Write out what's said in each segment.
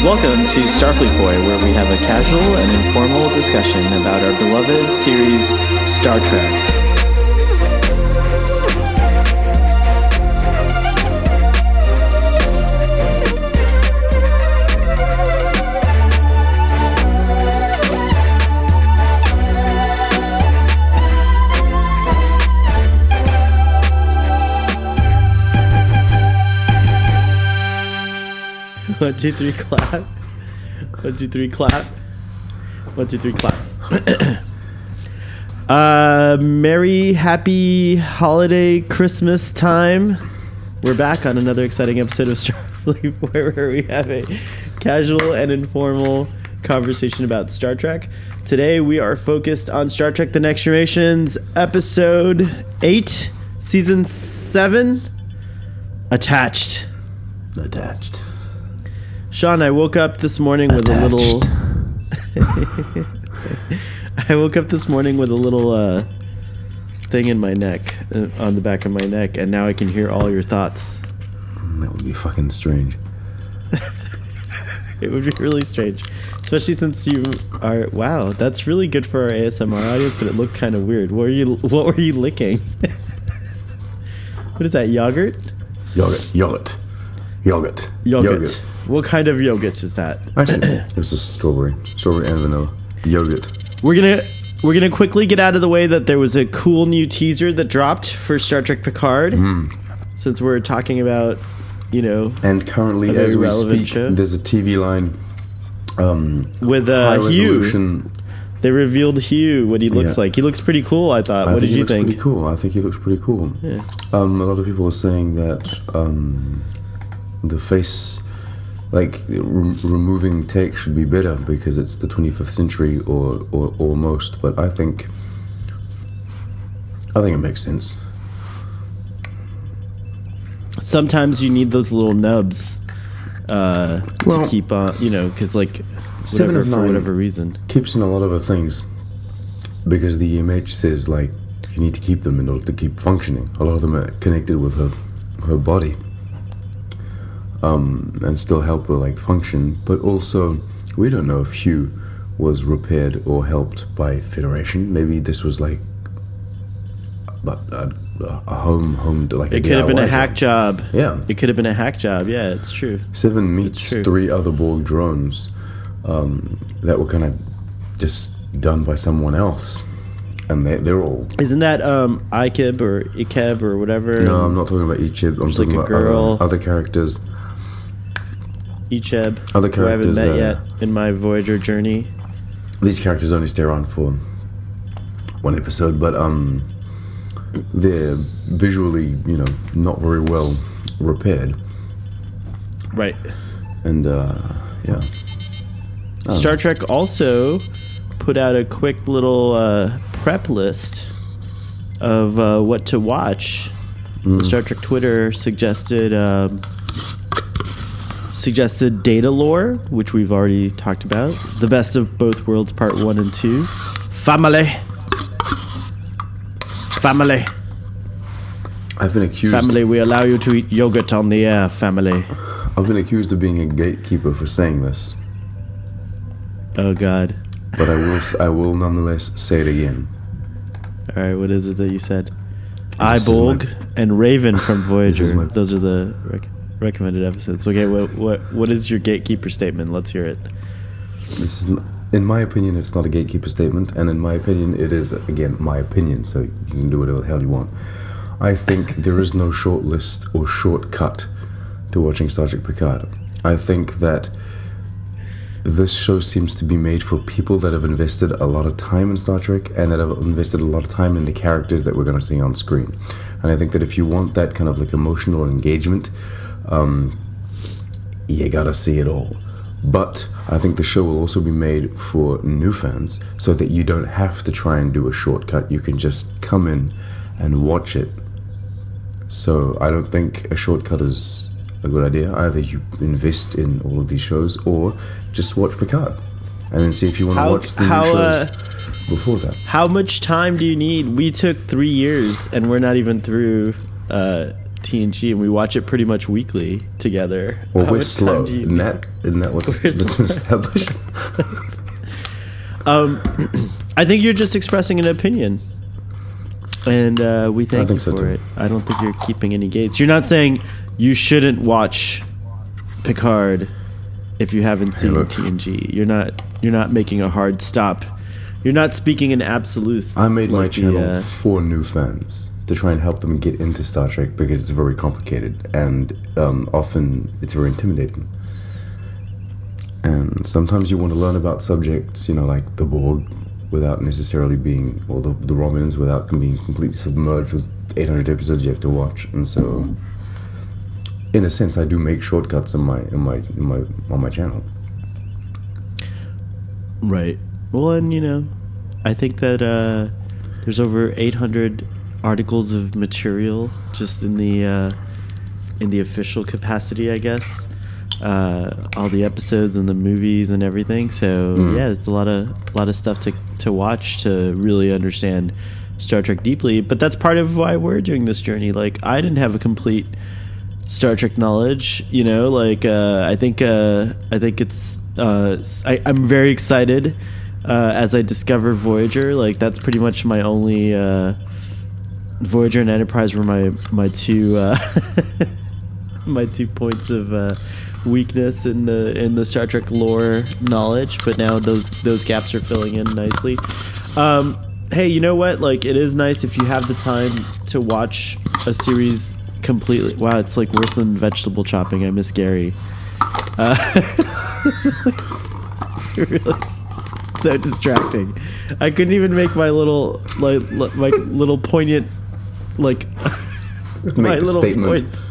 Welcome to Starfleet Boy, where we have a casual and informal discussion about our beloved series, Star Trek. One, two, three, clap. 1, 2, 3, clap. 1, 2, 3, clap. Merry, happy holiday Christmas time. We're back on another exciting episode of Starfleet, where we have a casual and informal conversation about Star Trek. Today we are focused on Star Trek: The Next Generation's episode 8, season 7, Attached. Sean, I woke up this morning with a little... I woke up this morning with a little thing in my neck, on the back of my neck, and now I can hear all your thoughts. That would be fucking strange. It would be really strange. Especially since you are... Wow, that's really good for our ASMR audience, but it looked kind of weird. What were you licking? What is that, yogurt? Yogurt. What kind of yogurt is that? Actually, this is strawberry and vanilla yogurt. We're gonna quickly get out of the way that there was a cool new teaser that dropped for Star Trek Picard. Since we're talking about, and currently as we speak, there's a TV line with high Hugh. Resolution. They revealed Hugh, what he looks like. He looks pretty cool, I thought. What did you think? Pretty cool. I think he looks pretty cool. Yeah. A lot of people are saying that the face, removing tech should be better because it's the 25th century or almost. But I think it makes sense. Sometimes you need those little nubs to keep on, because Seven for whatever reason. Keeps in a lot of the things because the EMH says you need to keep them in order to keep functioning. A lot of them are connected with her body. And still help her function, but also we don't know if Hugh was repaired or helped by Federation. Maybe this was a home it could have been a hack job. Yeah, it could have been a hack job. Yeah, it's true. 7 meets 3 other Borg drones that were kind of just done by someone else, and they're all. Isn't that Ikeb or Ikeb or whatever? No, I'm not talking about Ikeb. I'm talking about other characters. Icheb, other who I haven't characters met yet in my Voyager journey. These characters only stay around for 1 episode, but they're visually, not very well repaired. Right. And yeah. Star Trek also put out a quick little prep list of what to watch. Star Trek Twitter suggested Data Lore, which we've already talked about. The Best of Both Worlds, Part 1 and 2. Family. I've been accused. Family, we allow you to eat yogurt on the air, family. I've been accused of being a gatekeeper for saying this. Oh, God. But I will nonetheless say it again. All right, what is it that you said? Ibolg and Raven from Voyager. Those are the recommended episodes. Okay, what is your gatekeeper statement? Let's hear it. This is, in my opinion, it's not a gatekeeper statement, and in my opinion, it is again my opinion. So you can do whatever the hell you want. I think there is no short list or shortcut to watching Star Trek Picard. I think that this show seems to be made for people that have invested a lot of time in Star Trek and that have invested a lot of time in the characters that we're going to see on screen. And I think that if you want that kind of emotional engagement, you gotta see it all. But I think the show will also be made for new fans so that you don't have to try and do a shortcut. You can just come in and watch it. So I don't think a shortcut is a good idea. Either you invest in all of these shows or just watch Picard and then see if you want to watch the new shows before that. How much time do you need? We took 3 years and we're not even through TNG, and we watch it pretty much weekly together. Well, How we're much slow. time do you- Isn't that what's been established? I think you're just expressing an opinion, and we thank you think so for too. it. I don't think you're keeping any gates. You're not saying you shouldn't watch Picard if you haven't seen look. TNG. You're not making a hard stop. You're not speaking in absolutes. I made my like the, channel for new fans to try and help them get into Star Trek because it's very complicated and often it's very intimidating. And sometimes you want to learn about subjects, like the Borg, without necessarily being, or the Romulans, without being completely submerged with 800 episodes you have to watch. And so, in a sense, I do make shortcuts on my channel. Right. Well, and I think that there's over 800 articles of material just in the official capacity, I guess. All the episodes and the movies and everything. So yeah, it's a lot of stuff to watch to really understand Star Trek deeply. But that's part of why we're doing this journey. Like, I didn't have a complete Star Trek knowledge. I think it's. I'm very excited as I discover Voyager. Like, that's pretty much my only. Voyager and Enterprise were my two my 2 points of weakness in the Star Trek lore knowledge, but now those gaps are filling in nicely. Hey, you know what? Like, it is nice if you have the time to watch a series completely. Wow, it's like worse than vegetable chopping. I miss Gary. Really, so distracting. I couldn't even make my little poignant my little statement. point.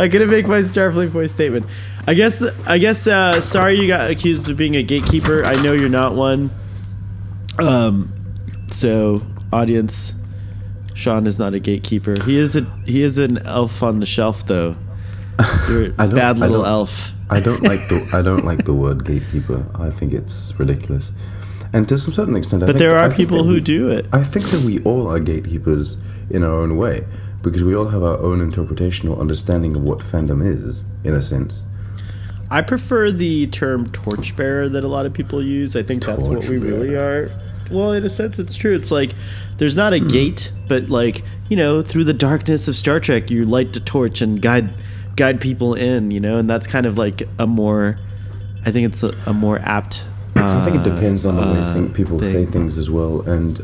I couldn't make my Starfleet voice statement. I guess. Sorry, you got accused of being a gatekeeper. I know you're not one. So, audience, Sean is not a gatekeeper. He is an elf on the shelf, though. You're a bad little elf. I don't like the word gatekeeper. I think it's ridiculous, and to some certain extent. But there are people who do it. I think that we all are gatekeepers in our own way, because we all have our own interpretation or understanding of what fandom is, in a sense. I prefer the term torchbearer that a lot of people use. I think that's what we really are. Well, in a sense, it's true. It's like there's not a gate, but through the darkness of Star Trek, you light the torch and guide people in, and that's kind of like a more. I think it's a more apt. I think it depends on the way people say things as well, and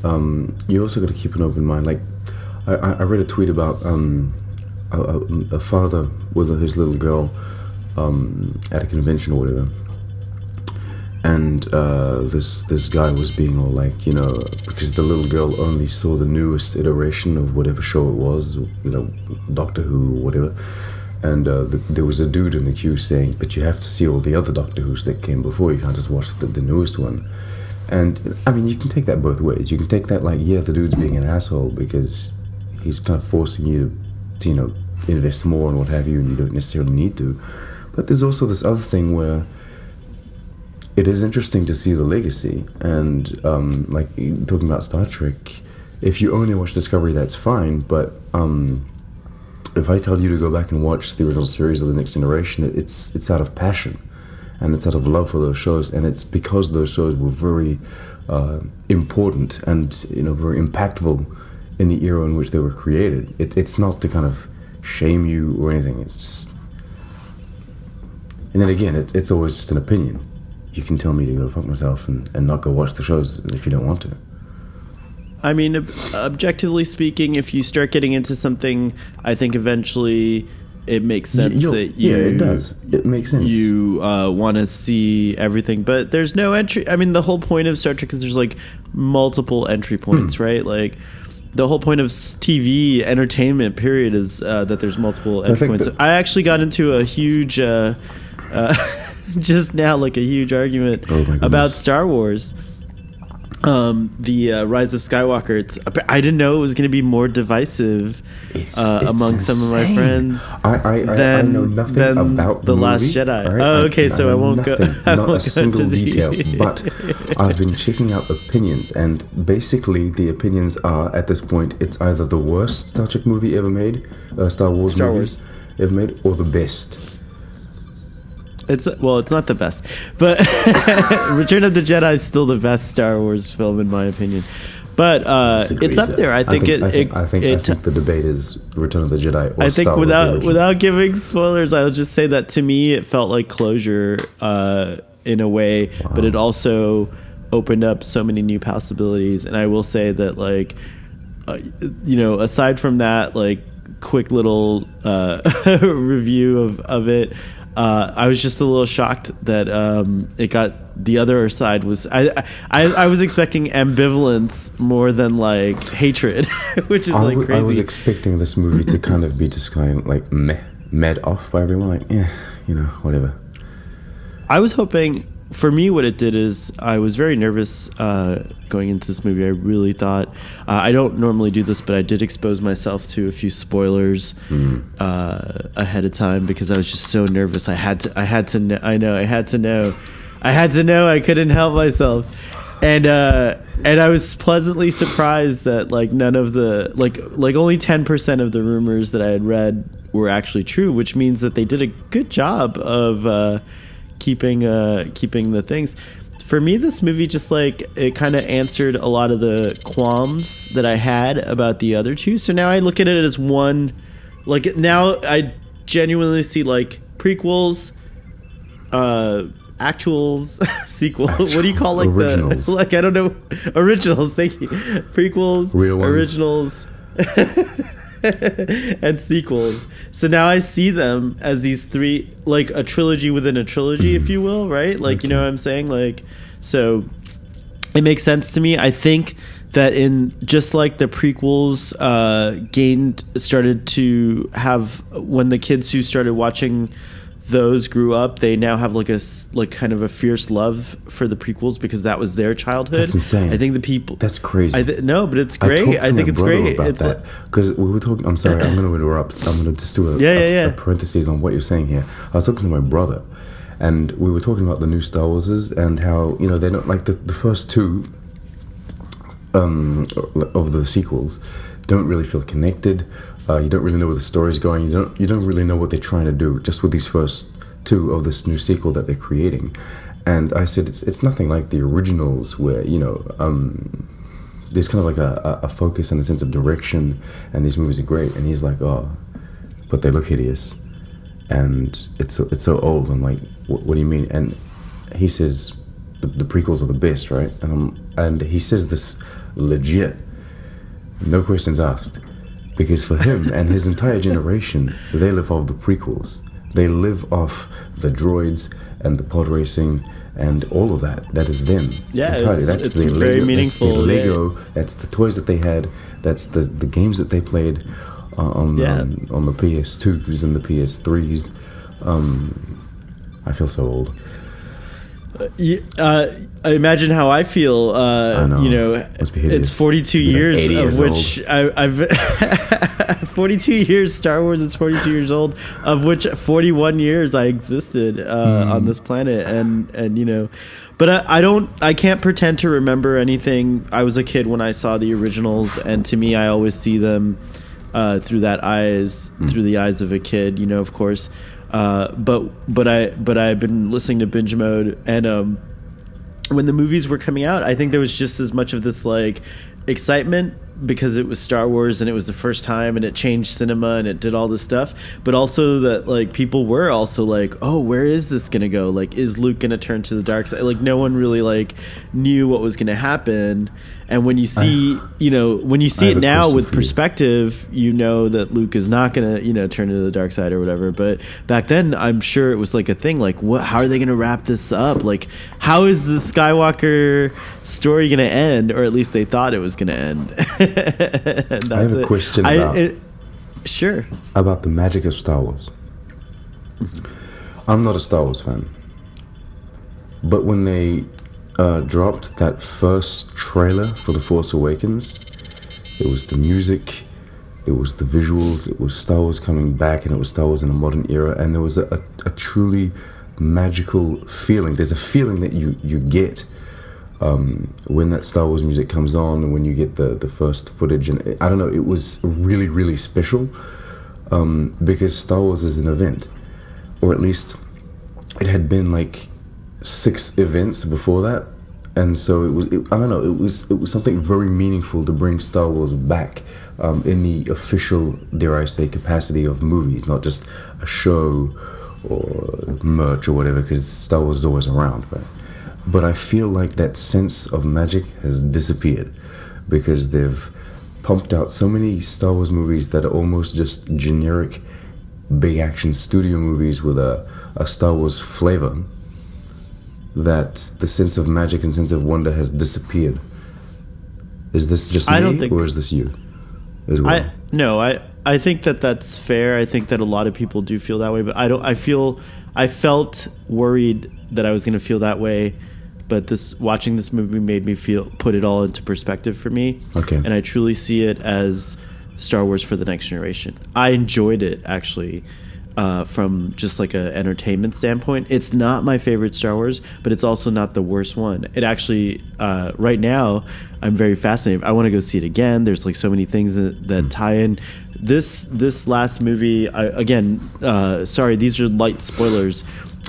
you also got to keep an open mind. Like, I read a tweet about a father with his little girl at a convention or whatever, and this guy was being all like, because the little girl only saw the newest iteration of whatever show it was, Doctor Who or whatever, and there was a dude in the queue saying, but you have to see all the other Doctor Who's that came before, you can't just watch the newest one. And I mean, you can take that both ways. You can take that like, yeah, the dude's being an asshole because he's kind of forcing you to invest more and what have you, and you don't necessarily need to. But there's also this other thing where it is interesting to see the legacy, and like talking about Star Trek, if you only watch Discovery, that's fine, but if I tell you to go back and watch the original series of The Next Generation, it's out of passion, and it's out of love for those shows, and it's because those shows were very important and very impactful in the era in which they were created. It's not to kind of shame you or anything. It's just, and then again, it's always just an opinion. You can tell me to go fuck myself and not go watch the shows if you don't want to. I mean, objectively speaking, if you start getting into something, I think eventually it makes sense that you... Yeah, it does. It makes sense. You want to see everything, but there's no entry... I mean, the whole point of Star Trek is there's, like, multiple entry points, right? Like, the whole point of TV entertainment, period, is that there's multiple entry points. I actually got into a huge... just now, like, a huge argument about Star Wars. the Rise of Skywalker. I didn't know it was going to be more divisive It's among some of my insane. friends. I know nothing than about The movie, Last Jedi. right? Oh, okay, so I know won't go. nothing, I not won't a go single into detail. the- But I've been checking out opinions, and basically the opinions are, at this point, it's either the worst Star Trek movie ever made, Star Wars movie ever made, or the best. It's not the best, but Return of the Jedi is still the best Star Wars film in my opinion. But it's up there. I think the debate is Return of the Jedi. Or I think Star Wars, the original. without giving spoilers, I'll just say that to me it felt like closure in a way, but it also opened up so many new possibilities. And I will say that, like, aside from that, like, quick little review of it. I was just a little shocked that it got the other side was I was expecting ambivalence more than like hatred, which is like crazy. I was expecting this movie to kind of be just kind of like med off by everyone, like whatever. I was hoping. For me, what it did is I was very nervous going into this movie. I really thought I don't normally do this, but I did expose myself to a few spoilers ahead of time because I was just so nervous. I had to know. I couldn't help myself, and I was pleasantly surprised that like none of the like only 10% of the rumors that I had read were actually true, which means that they did a good job of. Keeping the things. For me, this movie just like it kind of answered a lot of the qualms that I had about the other two. So now I look at it as one. Like now I genuinely see like prequels, actuals, sequel. What do you call like originals? I don't know. Originals. Thank you. Prequels, real ones. originals. And sequels. So now I see them as these three, like a trilogy within a trilogy, if you will, right? Like, you know what I'm saying? Like, so it makes sense to me. I think that in just like the prequels started to have, when the kids who started watching those grew up, they now have like kind of a fierce love for the prequels because that was their childhood. That's insane. I think the people. That's crazy. No, but it's great. I think it's great. About that because we were talking. I'm sorry. I'm going to interrupt. I'm going to just do a parentheses on what you're saying here. I was talking to my brother, and we were talking about the new Star Warses and how they're not like the first two of the sequels don't really feel connected. You don't really know where the story's going. You don't really know what they're trying to do. Just with these first two of this new sequel that they're creating, and I said it's nothing like the originals, where there's kind of like a focus and a sense of direction, and these movies are great. And he's like, oh, but they look hideous, and it's so old. I'm like, what do you mean? And he says the prequels are the best, right? And he says this legit, no questions asked. Because for him and his entire generation, they live off the prequels. They live off the droids and the pod racing and all of that. That is them. Yeah, entirely. it's very meaningful. That's their Lego. That's the toys that they had. That's the games that they played on the PS2s and the PS3s. I feel so old. I imagine how I feel. I know. Must be hideous. It's 42 years of which I've 42 years Star Wars. It's 42 years old, of which 41 years I existed on this planet, and but I can't pretend to remember anything. I was a kid when I saw the originals, and to me, I always see them through the eyes of a kid. Of course. But I've been listening to Binge Mode, and when the movies were coming out, I think there was just as much of this like excitement because it was Star Wars and it was the first time and it changed cinema and it did all this stuff, but also that like people were also like, oh, where is this gonna go? Like, is Luke gonna turn to the dark side? Like, no one really like knew what was gonna happen. And when you see, it now with perspective, that Luke is not gonna, turn to the dark side or whatever. But back then, I'm sure it was like a thing. Like, what? How are they gonna wrap this up? Like, how is the Skywalker story gonna end? Or at least they thought it was gonna end. I have a question sure. About the magic of Star Wars. I'm not a Star Wars fan, but when they dropped that first trailer for The Force Awakens, it was the music, it was the visuals, it was Star Wars coming back, and it was Star Wars in a modern era, and there was a truly magical feeling. There's a feeling that you get when that Star Wars music comes on, and when you get the first footage, and I don't know, it was really, really special, because Star Wars is an event, or at least it had been like 6 events before that, and so it was something very meaningful to bring Star Wars back in the official, dare I say, capacity of movies, not just a show or merch or whatever, because Star Wars is always around, right? But I feel like that sense of magic has disappeared because they've pumped out so many Star Wars movies that are almost just generic big action studio movies with a Star Wars flavor, that the sense of magic and sense of wonder has disappeared. Is this just me, or is this you as well? I think that that's fair. I think that a lot of people do feel that way, but I felt worried that I was going to feel that way, but watching this movie made me put it all into perspective for me. Okay. And I truly see it as Star Wars for the next generation. I enjoyed it, actually, from just like an entertainment standpoint. It's not my favorite Star Wars, but it's also not the worst one. It actually, right now, I'm very fascinated. I want to go see it again. There's like so many things that tie in. This last movie, sorry, these are light spoilers,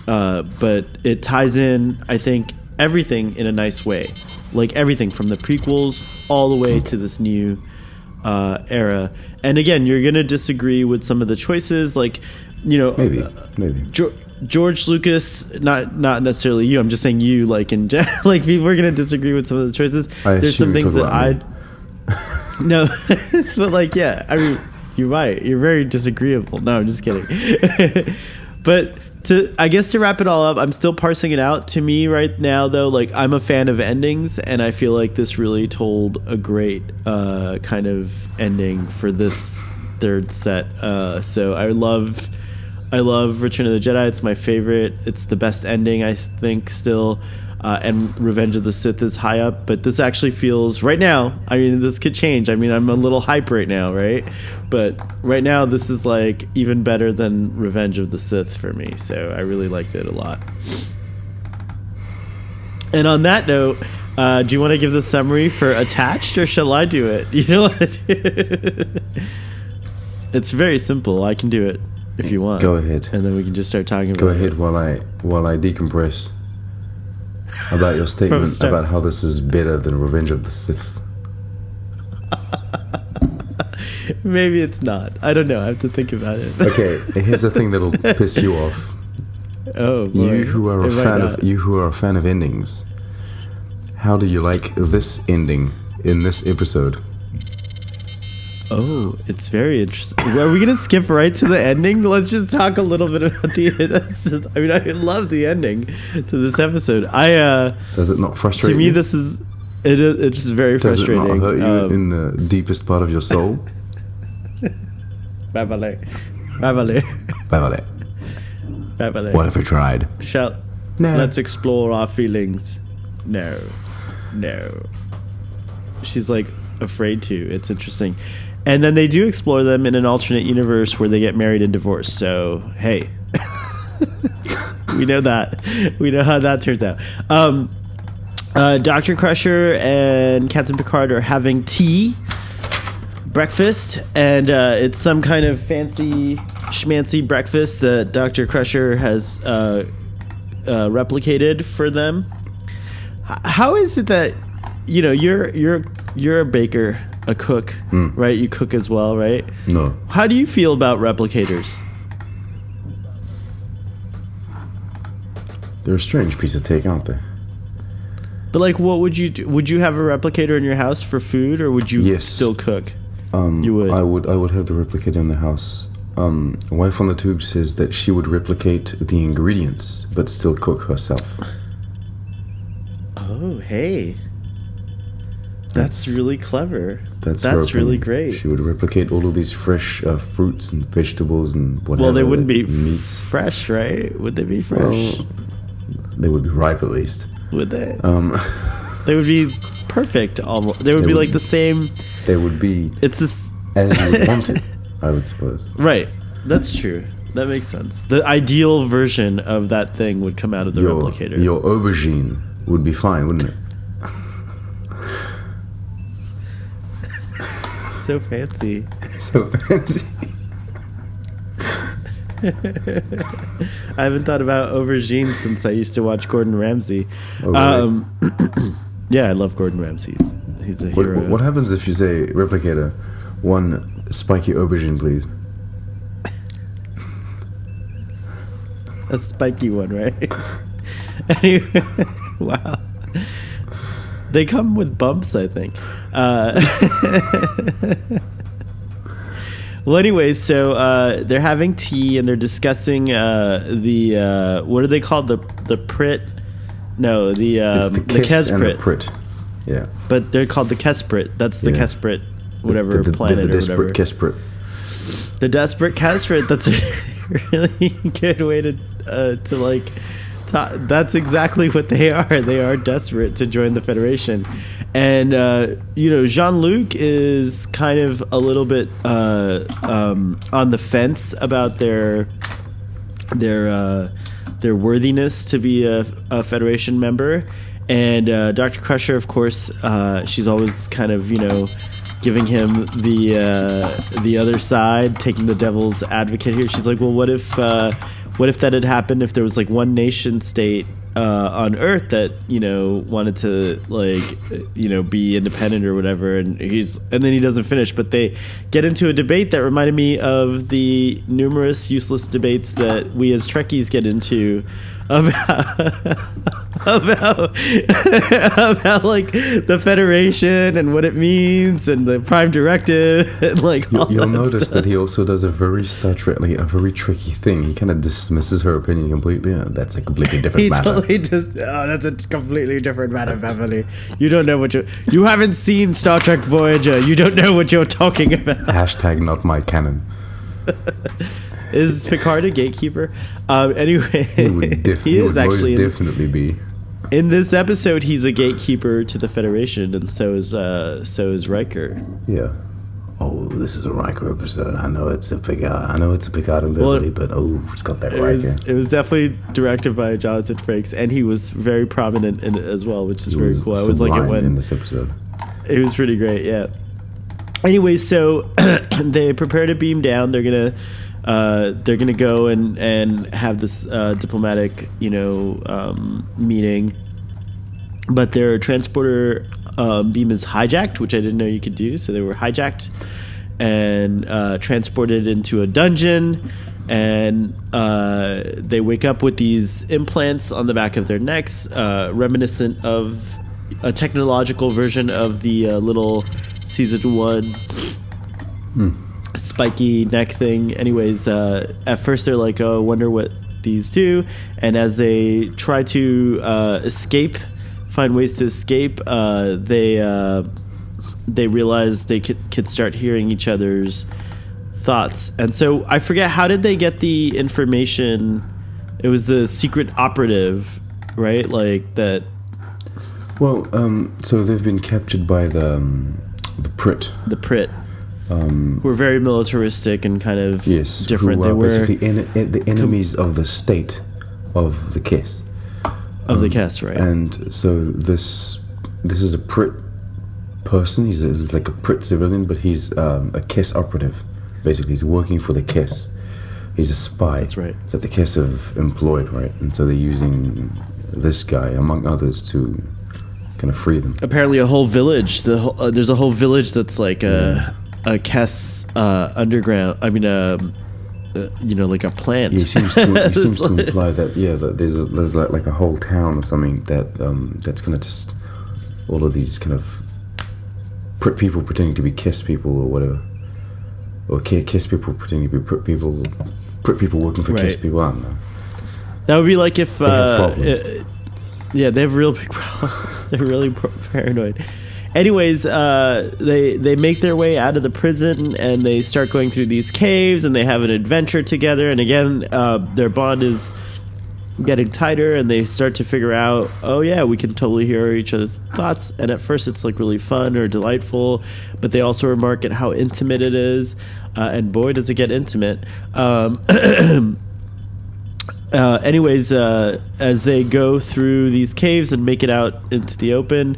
but it ties in, I think, everything in a nice way. Like everything from the prequels all the way to this new era. And again, you're going to disagree with some of the choices, like, you know, maybe. George Lucas, not necessarily you. I'm just saying you, like in like people are going to disagree with some of the choices. There's some things that no, but like, yeah, I mean, you're right. You're very disagreeable. No, I'm just kidding. But I guess to wrap it all up, I'm still parsing it out. To me right now, though, like I'm a fan of endings, and I feel like this really told a great kind of ending for this third set. So I love Return of the Jedi. It's my favorite. It's the best ending, I think, still. And Revenge of the Sith is high up, but this actually feels right now. I mean, this could change. I mean, I'm a little hype right now, right? But right now, this is like even better than Revenge of the Sith for me. So I really liked it a lot. And on that note, do you want to give the summary for Attached, or shall I do it? You know what? It's very simple. I can do it if you want. Go ahead. And then we can just start talking about it. Go ahead while I decompress about your statement about how this is better than Revenge of the Sith. Maybe it's not. I don't know. I have to think about it. Okay, here's the thing that'll piss you off. Oh, boy. You who are a fan of endings. How do you like this ending in this episode? Oh, it's very interesting. Are we going to skip right to the ending? Let's just talk a little bit about the... I mean, I love the ending to this episode. Does it not frustrate you? To me, this is... It's just very frustrating. Does it not hurt you in the deepest part of your soul? Babale. What if we tried? No. Let's explore our feelings. No. She's like afraid to. It's interesting. And then they do explore them in an alternate universe where they get married and divorced. So, hey. We know that. We know how that turns out. Dr. Crusher and Captain Picard are having breakfast, and it's some kind of fancy schmancy breakfast that Dr. Crusher has replicated for them. How is it that, you know, you're a baker, a cook, right? You cook as well, right? No. How do you feel about replicators? They're a strange piece of take, aren't they? But like, what would you do? Would you have a replicator in your house for food, or would you still cook? You would. I would have the replicator in the house. Wife on the Tube says that she would replicate the ingredients, but still cook herself. Oh, hey. That's really clever. That's really great. She would replicate all of these fresh fruits and vegetables and whatever. Well, they wouldn't be meats. fresh, right? Would they be fresh? Well, they would be ripe at least. Would they? They would be perfect. Almost. They would be like the same. They would be. It's this as you would want it, I would suppose. Right. That's true. That makes sense. The ideal version of that thing would come out of the replicator. Your aubergine would be fine, wouldn't it? So fancy. So fancy. I haven't thought about aubergine since I used to watch Gordon Ramsay. Oh, really? Yeah, I love Gordon Ramsay. He's a hero. What happens if you say, replicator, one spiky aubergine, please? A spiky one, right? Anyway, wow. They come with bumps, I think. Well, anyways, so they're having tea and they're discussing the what are they called? The Prit? No, the Kiss and the Kesprit. Prit. Yeah. But they're called the Kesprit. That's the Kesprit, whatever planet the or whatever. desperate Kesprit. The desperate Kesprit. That's a really good way to like. That's exactly what they are. They are desperate to join the Federation, and Jean-Luc is kind of a little bit on the fence about their worthiness to be a Federation member, and Dr. Crusher, of course, she's always kind of giving him the other side, taking the devil's advocate here. She's like, well, what if that had happened if there was like one nation state on Earth that wanted to be independent or whatever, and then he doesn't finish, but they get into a debate that reminded me of the numerous useless debates that we as Trekkies get into about like the Federation and what it means and the Prime Directive and like you'll notice that he also does a very Star Trek, like a very tricky thing. He kind of dismisses her opinion completely. That's a completely different matter. Totally that's a completely different matter, Beverly. You don't know you haven't seen Star Trek Voyager. You don't know what you're talking about. # not my canon. Is Picard a gatekeeper? Anyway, he would most definitely be. In this episode, he's a gatekeeper to the Federation, and so is Riker. Yeah. Oh, this is a Riker episode. I know it's a Picard. And Beverly, but it's got that Riker. It was definitely directed by Jonathan Frakes, and he was very prominent in it as well, which is very cool. I was like it when in this episode. It was pretty great. Yeah. Anyway, so they prepare to beam down. They're gonna go and have this diplomatic, meeting, but their transporter beam is hijacked, which I didn't know you could do. So they were hijacked and transported into a dungeon, and they wake up with these implants on the back of their necks, reminiscent of a technological version of the little season 1 spiky neck thing. Anyways, at first they're like, oh, I wonder what these do, and as they try to find ways to escape, they realize they could start hearing each other's thoughts. And so I forget, how did they get the information? It was the secret operative, right? Like that. Well, so they've been captured by the Prit. The Prit. Who are very militaristic and kind of different. Who are basically the enemies of the state of the Kiss. Of the Kiss, right? And so this is a Prit person. He's like a Prit civilian, but he's a Kiss operative. Basically, he's working for the Kiss. He's a spy. That's right. That the Kiss have employed, right? And so they're using this guy, among others, to kind of free them. Apparently, a whole village. There's a whole village that's like a Kess underground. I mean, like a plant. He seems to imply that that there's like a whole town or something that's kind of just all of these kind of Prit people pretending to be Kiss people or whatever, or Kiss people pretending to be Prit people working for Kiss people. I don't know. That would be like if they have real big problems. They're really paranoid. Anyways, they make their way out of the prison and they start going through these caves and they have an adventure together. And again, their bond is getting tighter, and they start to figure out, oh yeah, we can totally hear each other's thoughts. And at first it's like really fun or delightful, but they also remark at how intimate it is, and boy does it get intimate. Anyways, as they go through these caves and make it out into the open,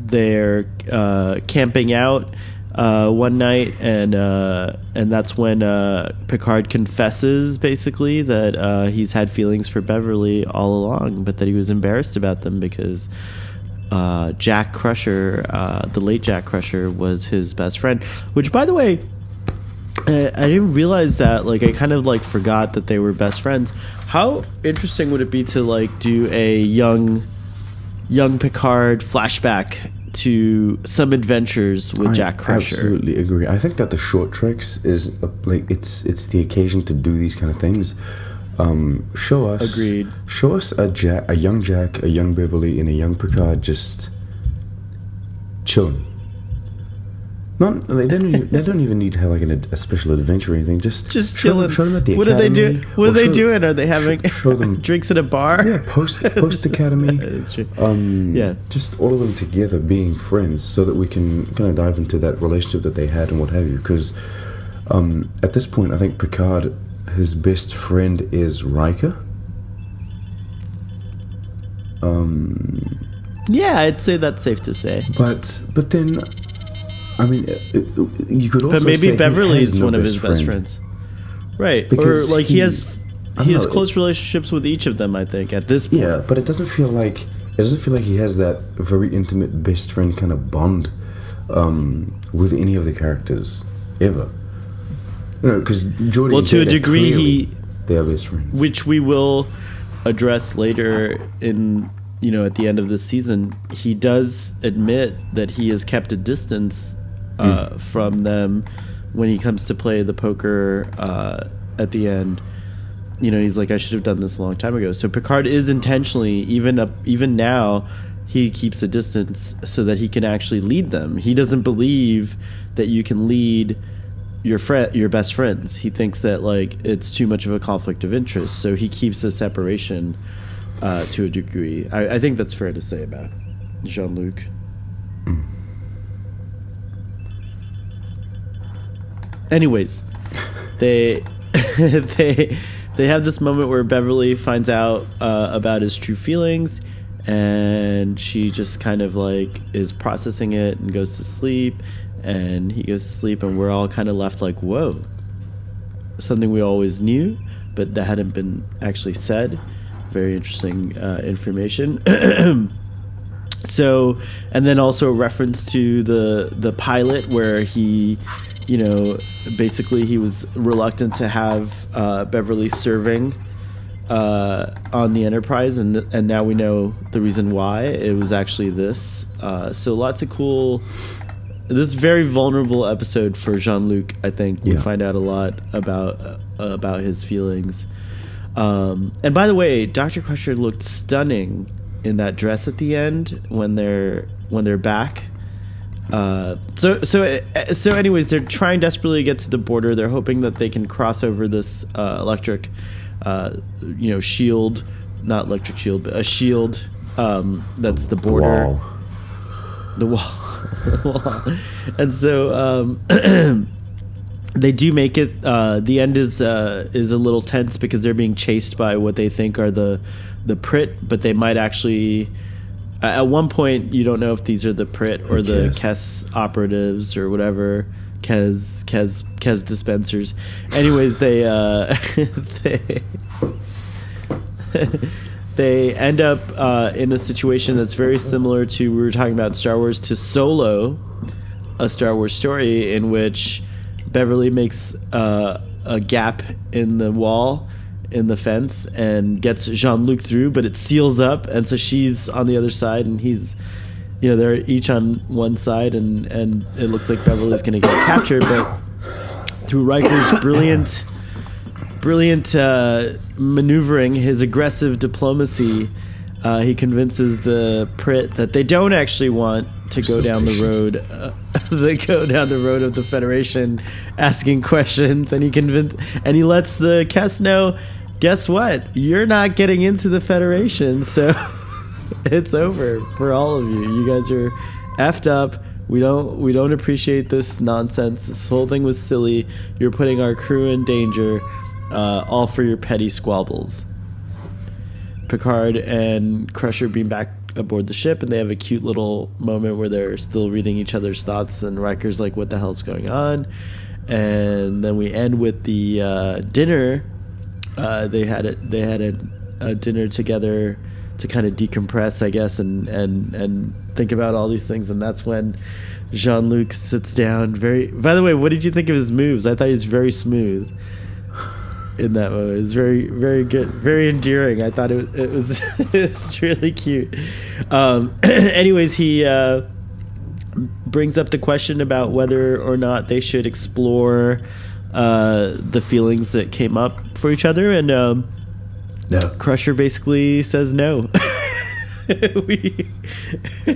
they're camping out one night, and that's when Picard confesses basically that he's had feelings for Beverly all along, but that he was embarrassed about them because Jack Crusher, the late Jack Crusher, was his best friend. Which, by the way, I didn't realize that. Like, I kind of like forgot that they were best friends. How interesting would it be to like do a young Picard flashback to some adventures with Jack Crusher? I absolutely agree. I think that the short treks is like it's the occasion to do these kind of things. Show us a young Jack, a young Beverly, and a young Picard just chilling. They don't even need to have like a special adventure or anything. Just chilling. Show them at the what academy. What are they do? What are they doing? Are they having show them drinks at a bar? Yeah, post academy. That's true. Yeah, just all of them together being friends, so that we can kind of dive into that relationship that they had and what have you. Because at this point, I think Picard, his best friend is Riker. Yeah, I'd say that's safe to say. But then, I mean, you could also but maybe say Beverly's no one of his best friends, right? Because or like he has close relationships with each of them. I think at this point. Yeah, but it doesn't feel like he has that very intimate best friend kind of bond with any of the characters ever. You know, because Geordi. Well, to a degree, they are best friends, which we will address later in. At the end of this season, he does admit that he has kept a distance from them when he comes to play the poker at the end. He's like, I should have done this a long time ago. So Picard is intentionally, even now, he keeps a distance so that he can actually lead them. He doesn't believe that you can lead your best friends. He thinks that like it's too much of a conflict of interest. So he keeps a separation. To a degree, I think that's fair to say about Jean-Luc. Anyways, they have this moment where Beverly finds out about his true feelings, and she just kind of like is processing it and goes to sleep, and he goes to sleep, and we're all kind of left like, whoa, something we always knew, but that hadn't been actually said. Very interesting information. So, and then also a reference to the pilot where he, basically he was reluctant to have Beverly serving on the Enterprise, and now we know the reason why. It was actually this. So lots of cool. This very vulnerable episode for Jean-Luc. I think we find out a lot about his feelings. And by the way, Dr. Crusher looked stunning in that dress at the end when they're back. So anyways, they're trying desperately to get to the border. They're hoping that they can cross over this electric, shield, not electric shield, but a shield that's the border. Wall. The wall. And so they do make it. The end is a little tense because they're being chased by what they think are the Prit, but they might actually. At one point, you don't know if these are the Prit or the Kes operatives or whatever. Kes dispensers. Anyways, they they end up in a situation that's very similar to, we were talking about Star Wars, to Solo, a Star Wars story in which Beverly makes a gap in the wall, in the fence, and gets Jean-Luc through, but it seals up, and so she's on the other side, and he's, they're each on one side, and it looks like Beverly's going to get captured, but through Riker's brilliant maneuvering, his aggressive diplomacy, he convinces the Prit that they don't actually want to go down the road. They go down the road of the Federation, asking questions, and he lets the Kes know, guess what? You're not getting into the Federation, so it's over for all of you. You guys are effed up. We don't appreciate this nonsense. This whole thing was silly. You're putting our crew in danger, all for your petty squabbles. Picard and Crusher beam back aboard the ship, and they have a cute little moment where they're still reading each other's thoughts, and Riker's like, what the hell's going on? And then we end with the dinner. They had a dinner together to kind of decompress, I guess, and think about all these things. And that's when Jean-Luc sits down. By the way, what did you think of his moves? I thought he was very smooth in that moment. It was very, very good, very endearing. I thought it was it's really cute. Anyways, he brings up the question about whether or not they should explore the feelings that came up for each other, and No. Crusher basically says no.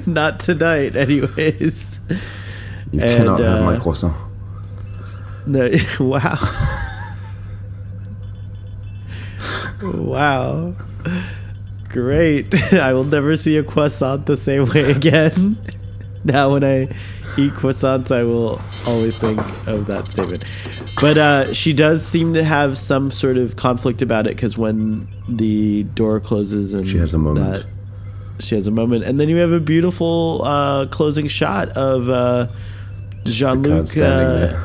Not tonight, anyways. You cannot have my croissant. No, wow. Wow. Great. I will never see a croissant the same way again. Now when I eat croissants, I will always think of that statement. But she does seem to have some sort of conflict about it, because when the door closes and she has a moment. She has a moment. And then you have a beautiful closing shot of Jean-Luc standing there.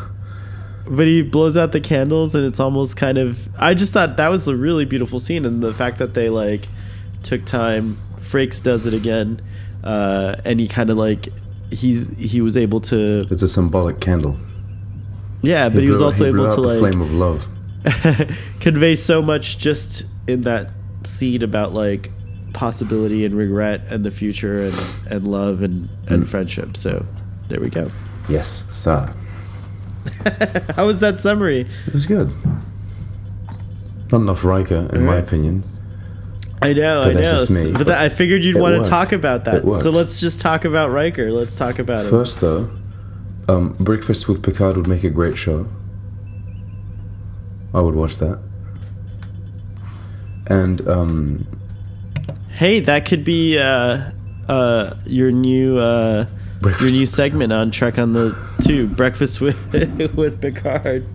But he blows out the candles, and it's almost kind of... I just thought that was a really beautiful scene, and the fact that they like took time. Frakes does it again, and he kind of like he was able to... It's a symbolic candle. Yeah, but he was also able to like... the flame of love. convey so much just in that scene about like possibility and regret and the future and love and friendship. So there we go. Yes, sir. How was that summary? It was good. Not enough Riker, in my opinion. I know. That's just me. But I figured you'd want to talk about that. It So let's just talk about Riker. Let's talk about it. First, though, Breakfast with Picard would make a great show. I would watch that. And hey, that could be your new segment on Trek on the Tube, Breakfast with Picard.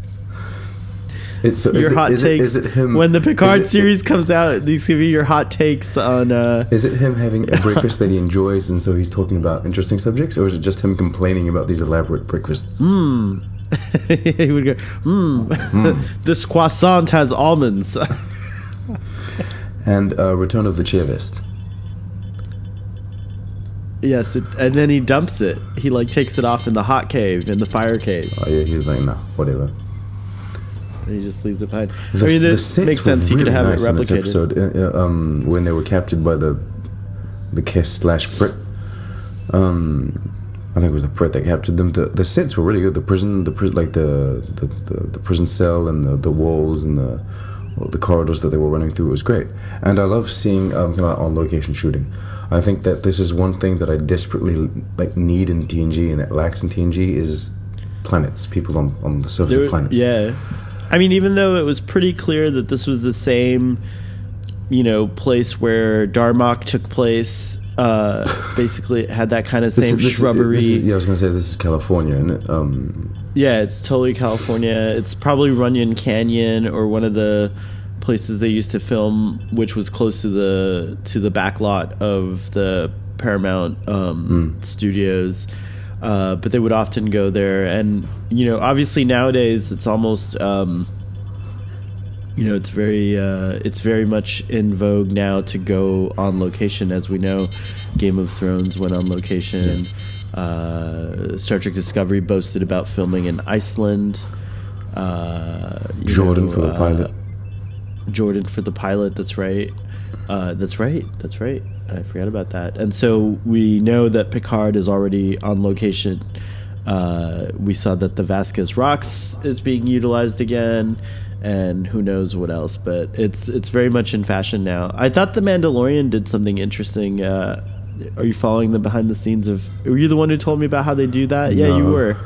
Your hot takes. Is it him when the Picard series comes out? These could be your hot takes on. Is it him having a breakfast that he enjoys, and so he's talking about interesting subjects, or is it just him complaining about these elaborate breakfasts? He would go, this croissant has almonds. And Return of the Chivist. Yes, and then he dumps it. He like takes it off in the hot cave, in the fire caves. Oh yeah, he's like, nah, whatever. And he just leaves it behind. The sets makes sense. were He really could have nice it in this replicated. episode. When they were captured by the Kiss/Brit. I think it was the Brit that captured them. The sets were really good. The prison cell and the walls and the corridors that they were running through. It was great. And I love seeing on location shooting. I think that this is one thing that I desperately need in TNG, and that lacks in TNG, is planets, people on the surface of planets. Yeah. I mean, even though it was pretty clear that this was the same, place where Darmok took place, basically it had that kind of same shrubbery. I was going to say, this is California, isn't it? Yeah, it's totally California. It's probably Runyon Canyon, or one of the places they used to film, which was close to the back lot of the Paramount studios. But they would often go there, and obviously nowadays it's almost it's very much in vogue now to go on location. As we know, Game of Thrones went on location. Star Trek Discovery boasted about filming in Iceland. Jordan for the pilot. Jordan for the pilot. That's right. That's right. I forgot about that. And so we know that Picard is already on location. We saw that the Vasquez Rocks is being utilized again, and who knows what else. But it's very much in fashion now. I thought The Mandalorian did something interesting. Are you following the behind the scenes of... Were you the one who told me about how they do that? Yeah, you were.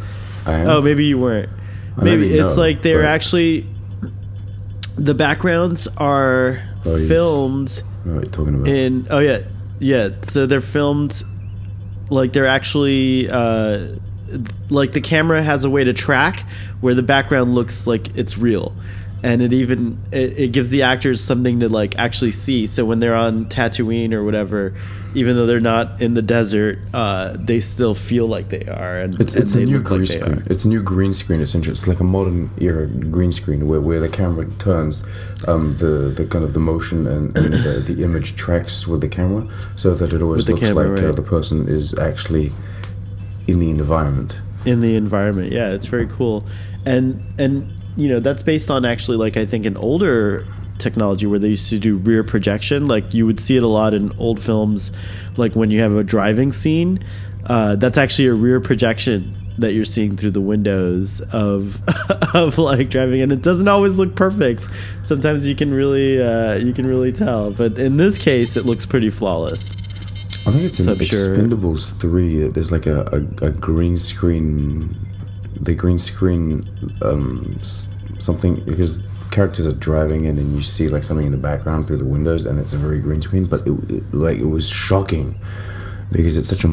I am. Oh, maybe you weren't. Maybe it's like they're actually... the backgrounds are filmed what are you talking about? in. Oh yeah. So they're filmed like they're actually like the camera has a way to track where the background looks like it's real, and it gives the actors something to like actually see. So when they're on Tatooine or whatever, even though they're not in the desert, they still feel like they are. And it's and a they new look like green they screen. are. It's a new green screen essentially. It's like a modern era green screen where the camera turns, the kind of the motion and the image tracks with the camera, so that it always With the looks camera, like right. the person is actually in the environment. In the environment, yeah, it's very cool. And you know, that's based on actually, like, I think an older technology where they used to do rear projection. Like, you would see it a lot in old films, like when you have a driving scene, that's actually a rear projection that you're seeing through the windows of of like driving, and it doesn't always look perfect. Sometimes you can really tell, but in this case it looks pretty flawless. I think it's in So I'm sure- Expendables 3 that there's like a green screen, the green screen something, because characters are driving in and you see like something in the background through the windows, and it's a very green screen, but it was shocking because it's such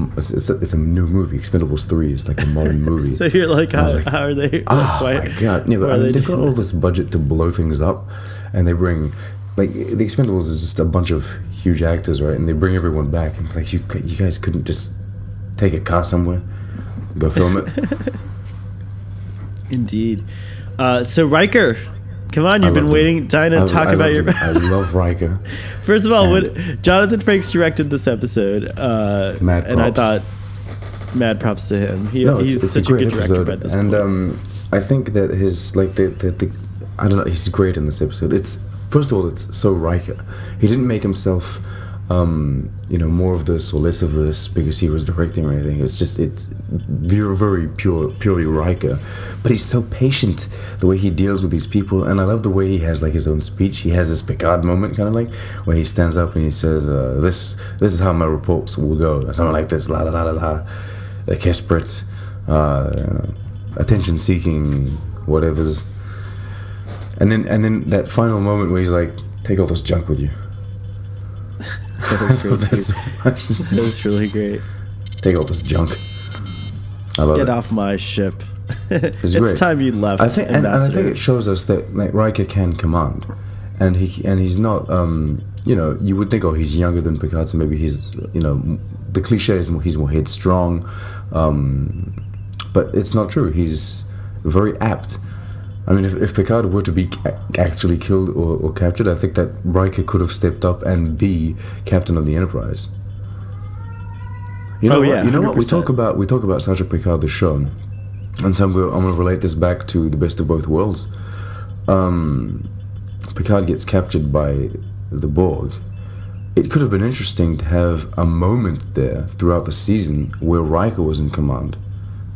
it's a new movie. Expendables 3 is like a modern movie. So you're like, I was like, how are they? Oh why- my god! Yeah, but why I are mean, they they've got doing all this budget to blow things up, and they bring like the Expendables is just a bunch of huge actors, right? And they bring everyone back, and it's like you guys couldn't just take a car somewhere, go film it. Indeed. So Riker, come on, you've I been loved waiting, him. dying to talk I about love your. him. I love Riker. First of all, And- Jonathan Frakes directed this episode, Mad and I props. thought, mad props to him. It's He's such a good director by this and point. I think that his like the I don't know, he's great in this episode. It's first of all, it's so Riker. He didn't make himself more of this or less of this because he was directing or anything. It's very purely Riker, but he's so patient the way he deals with these people, and I love the way he has like his own speech. He has this Picard moment, kind of like where he stands up and he says, "This is how my reports will go," or something like this. La la la la la. Desperate, attention-seeking, whatever's, and then that final moment where he's like, "Take all this junk with you." That was great. That's too. so much. That was really great. Take all this junk. I love Get it. off my ship. It's great. time you left, I think, and I Ambassador. think it shows us that like Riker can command, and he's not. You would think, oh, he's younger than Picard, so maybe he's, the cliche is he's more headstrong, but it's not true. He's very apt. I mean, if Picard were to be actually killed or captured, I think that Riker could have stepped up and be captain of the Enterprise. You know Oh, what? yeah, You know what? 100%. We talk about Star Trek Picard the show, and so I'm going to relate this back to the Best of Both Worlds. Picard gets captured by the Borg. It could have been interesting to have a moment there throughout the season where Riker was in command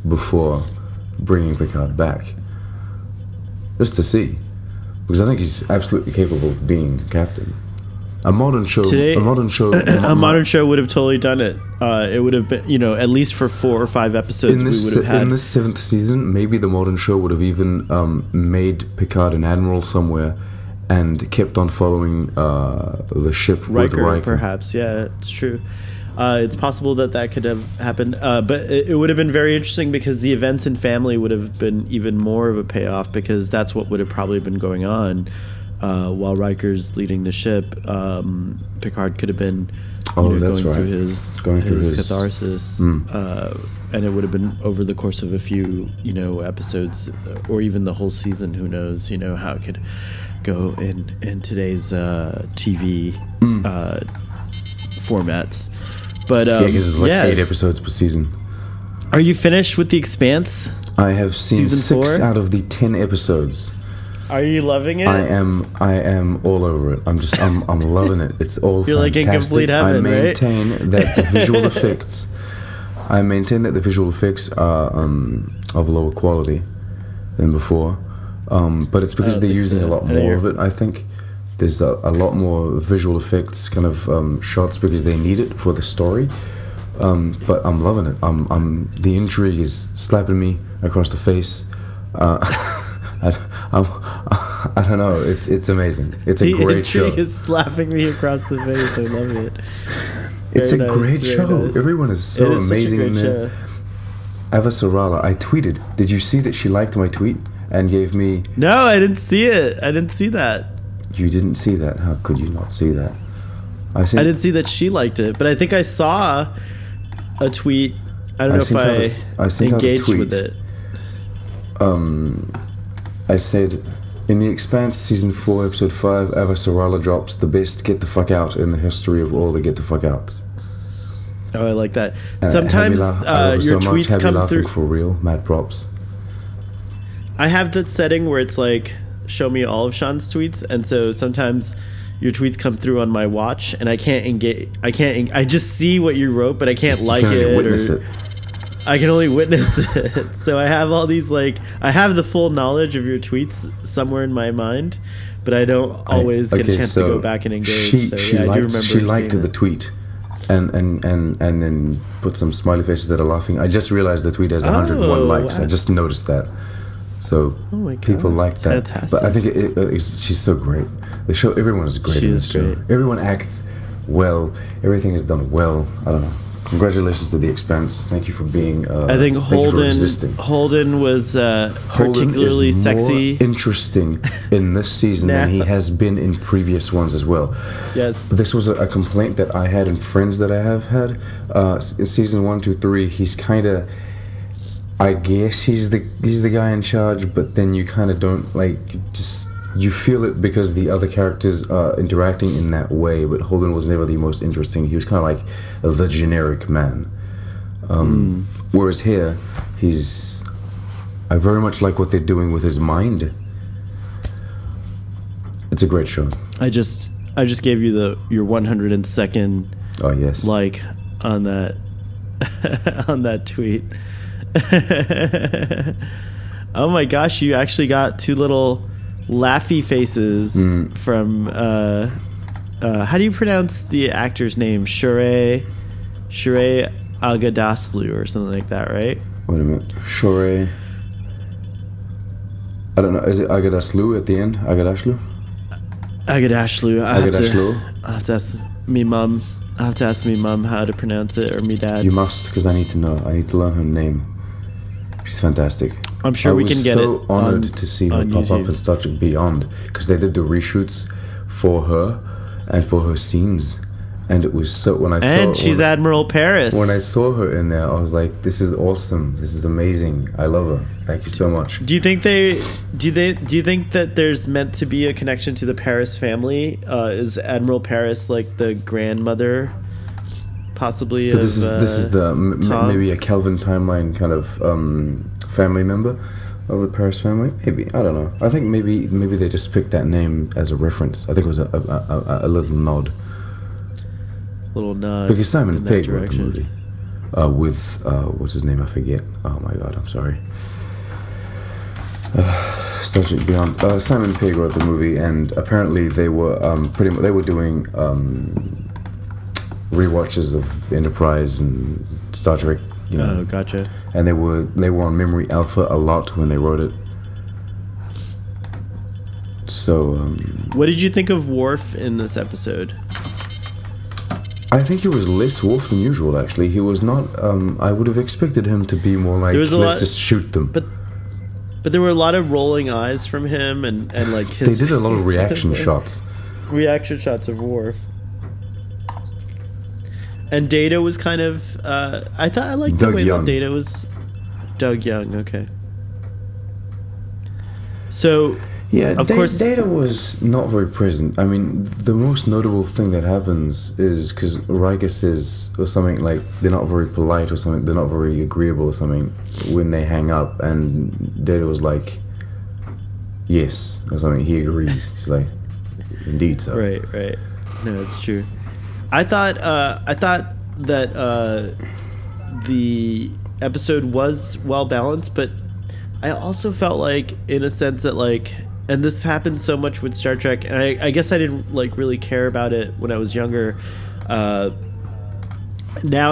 before bringing Picard back. Just to see, because I think he's absolutely capable of being captain. A modern show Today- a modern show A modern show would have totally done it. It would have been, at least for 4 or 5 episodes, in this we would have had. in this 7th season, maybe the modern show would have even made Picard an admiral somewhere and kept on following the ship with Riker, Riker. perhaps. Yeah, it's true. It's possible that could have happened, but it would have been very interesting because the events in Family would have been even more of a payoff, because that's what would have probably been going on while Riker's leading the ship. Picard could have been That's going right. through his catharsis, Mm. and it would have been over the course of a few episodes, or even the whole season. Who knows? How it could go in today's TV formats. But Yeah, because it's like yes. 8 episodes per season. Are you finished with The Expanse? I have seen Season 6 4? out of the 10 episodes. Are you loving it? I am all over it. I'm loving it. It's all You're like in fantastic. complete heaven, I right? maintain that the visual effects are of lower quality than before. But it's because I don't they're think using so. a lot I know more you're- of it. I think there's a lot more visual effects kind of shots because they need it for the story. But I'm loving it. The intrigue is slapping me across the face. I don't know. It's amazing. It's a great show. The intrigue is slapping me across the face. I love it. It's a Very nice, great very show. nice. Everyone is so It is such a amazing great in there. show. Ava Sarala, I tweeted. Did you see that she liked my tweet and gave me? No, I didn't see it. I didn't see that. You didn't see that? How could you not see that? I didn't see that she liked it, but I think I saw a tweet. I don't know if I engaged with it. I said, in The Expanse, Season 4, Episode 5, Ava Sarala drops the best get the fuck out in the history of all the get the fuck outs. Oh, I like that. Sometimes your tweets come through. For real, mad props. I have that setting where it's like, show me all of Sean's tweets, and so sometimes your tweets come through on my watch, and I can't engage. I just see what you wrote, but I can't like it. Witness it. I can only witness it. So I have all these I have the full knowledge of your tweets somewhere in my mind, but I don't always get a chance to go back and engage. I do remember. She liked the tweet, and then put some smiley faces that are laughing. I just realized the tweet has 101 likes. Wow. I just noticed that. So people like that. Fantastic. But I think she's so great. The show, everyone is great in this show. Everyone acts well. Everything is done well. I don't know. Congratulations to The Expanse. Thank you for being. I think Holden was particularly sexy, more interesting in this season than he has been in previous ones as well. Yes, this was a complaint that I had in friends that I have had. In season 1, 2, 3, he's kind of. I guess he's the guy in charge, but then you kind of don't you feel it because the other characters are interacting in that way. But Holden was never the most interesting. He was kind of like the generic man. Whereas here, I very much like what they're doing with his mind. It's a great show. I just gave you your 102nd. Oh yes. Like on that on that tweet. Oh my gosh, you actually got two little laughy faces from how do you pronounce the actor's name? Shure Agadaslu or something like that, right? Wait a minute. Shure, I don't know, is it Agadaslu at the end? Agadashlu? Agadashlu. I'll have to ask me mum. I'll have to ask me mum how to pronounce it, or me dad. You must, because I need to know. I need to learn her name. She's fantastic. I'm sure we can get it. I was so honored to see her pop up in Star Trek Beyond, because they did the reshoots for her and for her scenes, and it was so she's Admiral Paris. When I saw her in there, I was like, "This is awesome. This is amazing. I love her. Thank you so much." Do you think do you think that there's meant to be a connection to the Paris family? Is Admiral Paris like the grandmother, possibly? So this is the maybe a Kelvin timeline kind of family member of the Paris family. Maybe, I don't know. I think maybe they just picked that name as a reference. I think it was a little nod. Little nod. Because Simon Pegg wrote the movie with what's his name? I forget. Oh my god, I'm sorry. Star Trek Beyond. Simon Pegg wrote the movie, and apparently they were they were doing rewatches of Enterprise and Star Trek. You know. Oh, gotcha. And they were on Memory Alpha a lot when they wrote it. So. What did you think of Worf in this episode? I think he was less Worf than usual. Actually, he was not. I would have expected him to be more like, let's just shoot them. But there were a lot of rolling eyes from him, and like his. They did a lot of reaction shots. Reaction shots of Worf. And Data was kind of. I liked the way that Data was. Doug Young. Okay. So. Yeah, of course. Data was not very present. I mean, the most notable thing that happens is because Riker says or something like they're not very polite or something, they're not very agreeable or something when they hang up, and Data was like, yes, or something. He agrees. He's like, indeed so. Right. No, it's true. I thought that the episode was well balanced, but I also felt like, in a sense, that like. And this happens so much with Star Trek, and I guess I didn't like really care about it when I was younger. Now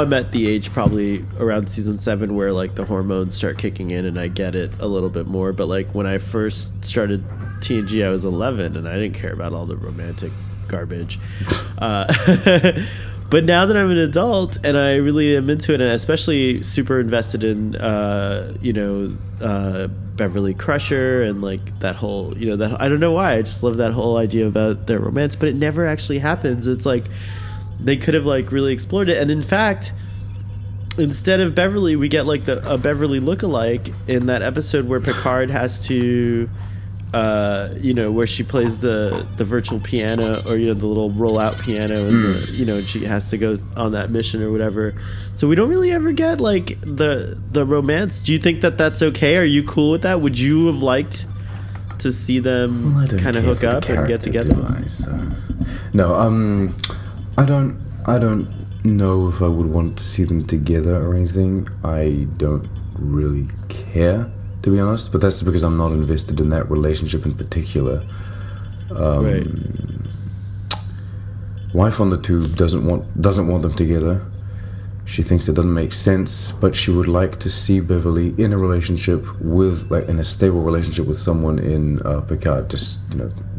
I'm at the age probably around season 7 where like the hormones start kicking in, and I get it a little bit more. But like when I first started TNG, I was 11, and I didn't care about all the romantic garbage. But now that I'm an adult and I really am into it, and especially super invested in, Beverly Crusher and like that whole, that I don't know why, I just love that whole idea about their romance, but it never actually happens. It's like they could have like really explored it, and in fact, instead of Beverly, we get like a Beverly lookalike in that episode where Picard has to, where she plays the virtual piano, or the little roll-out piano, and she has to go on that mission or whatever. So we don't really ever get like the romance. Do you think that that's okay? Are you cool with that? Would you have liked to see them kind of hook up and get together? No, I don't know if I would want to see them together or anything. I don't really care, to be honest, but that's because I'm not invested in that relationship in particular. Right. Wife on the tube doesn't want them together. She thinks it doesn't make sense, but she would like to see Beverly in a relationship with, like, in a stable relationship with someone in Picard, just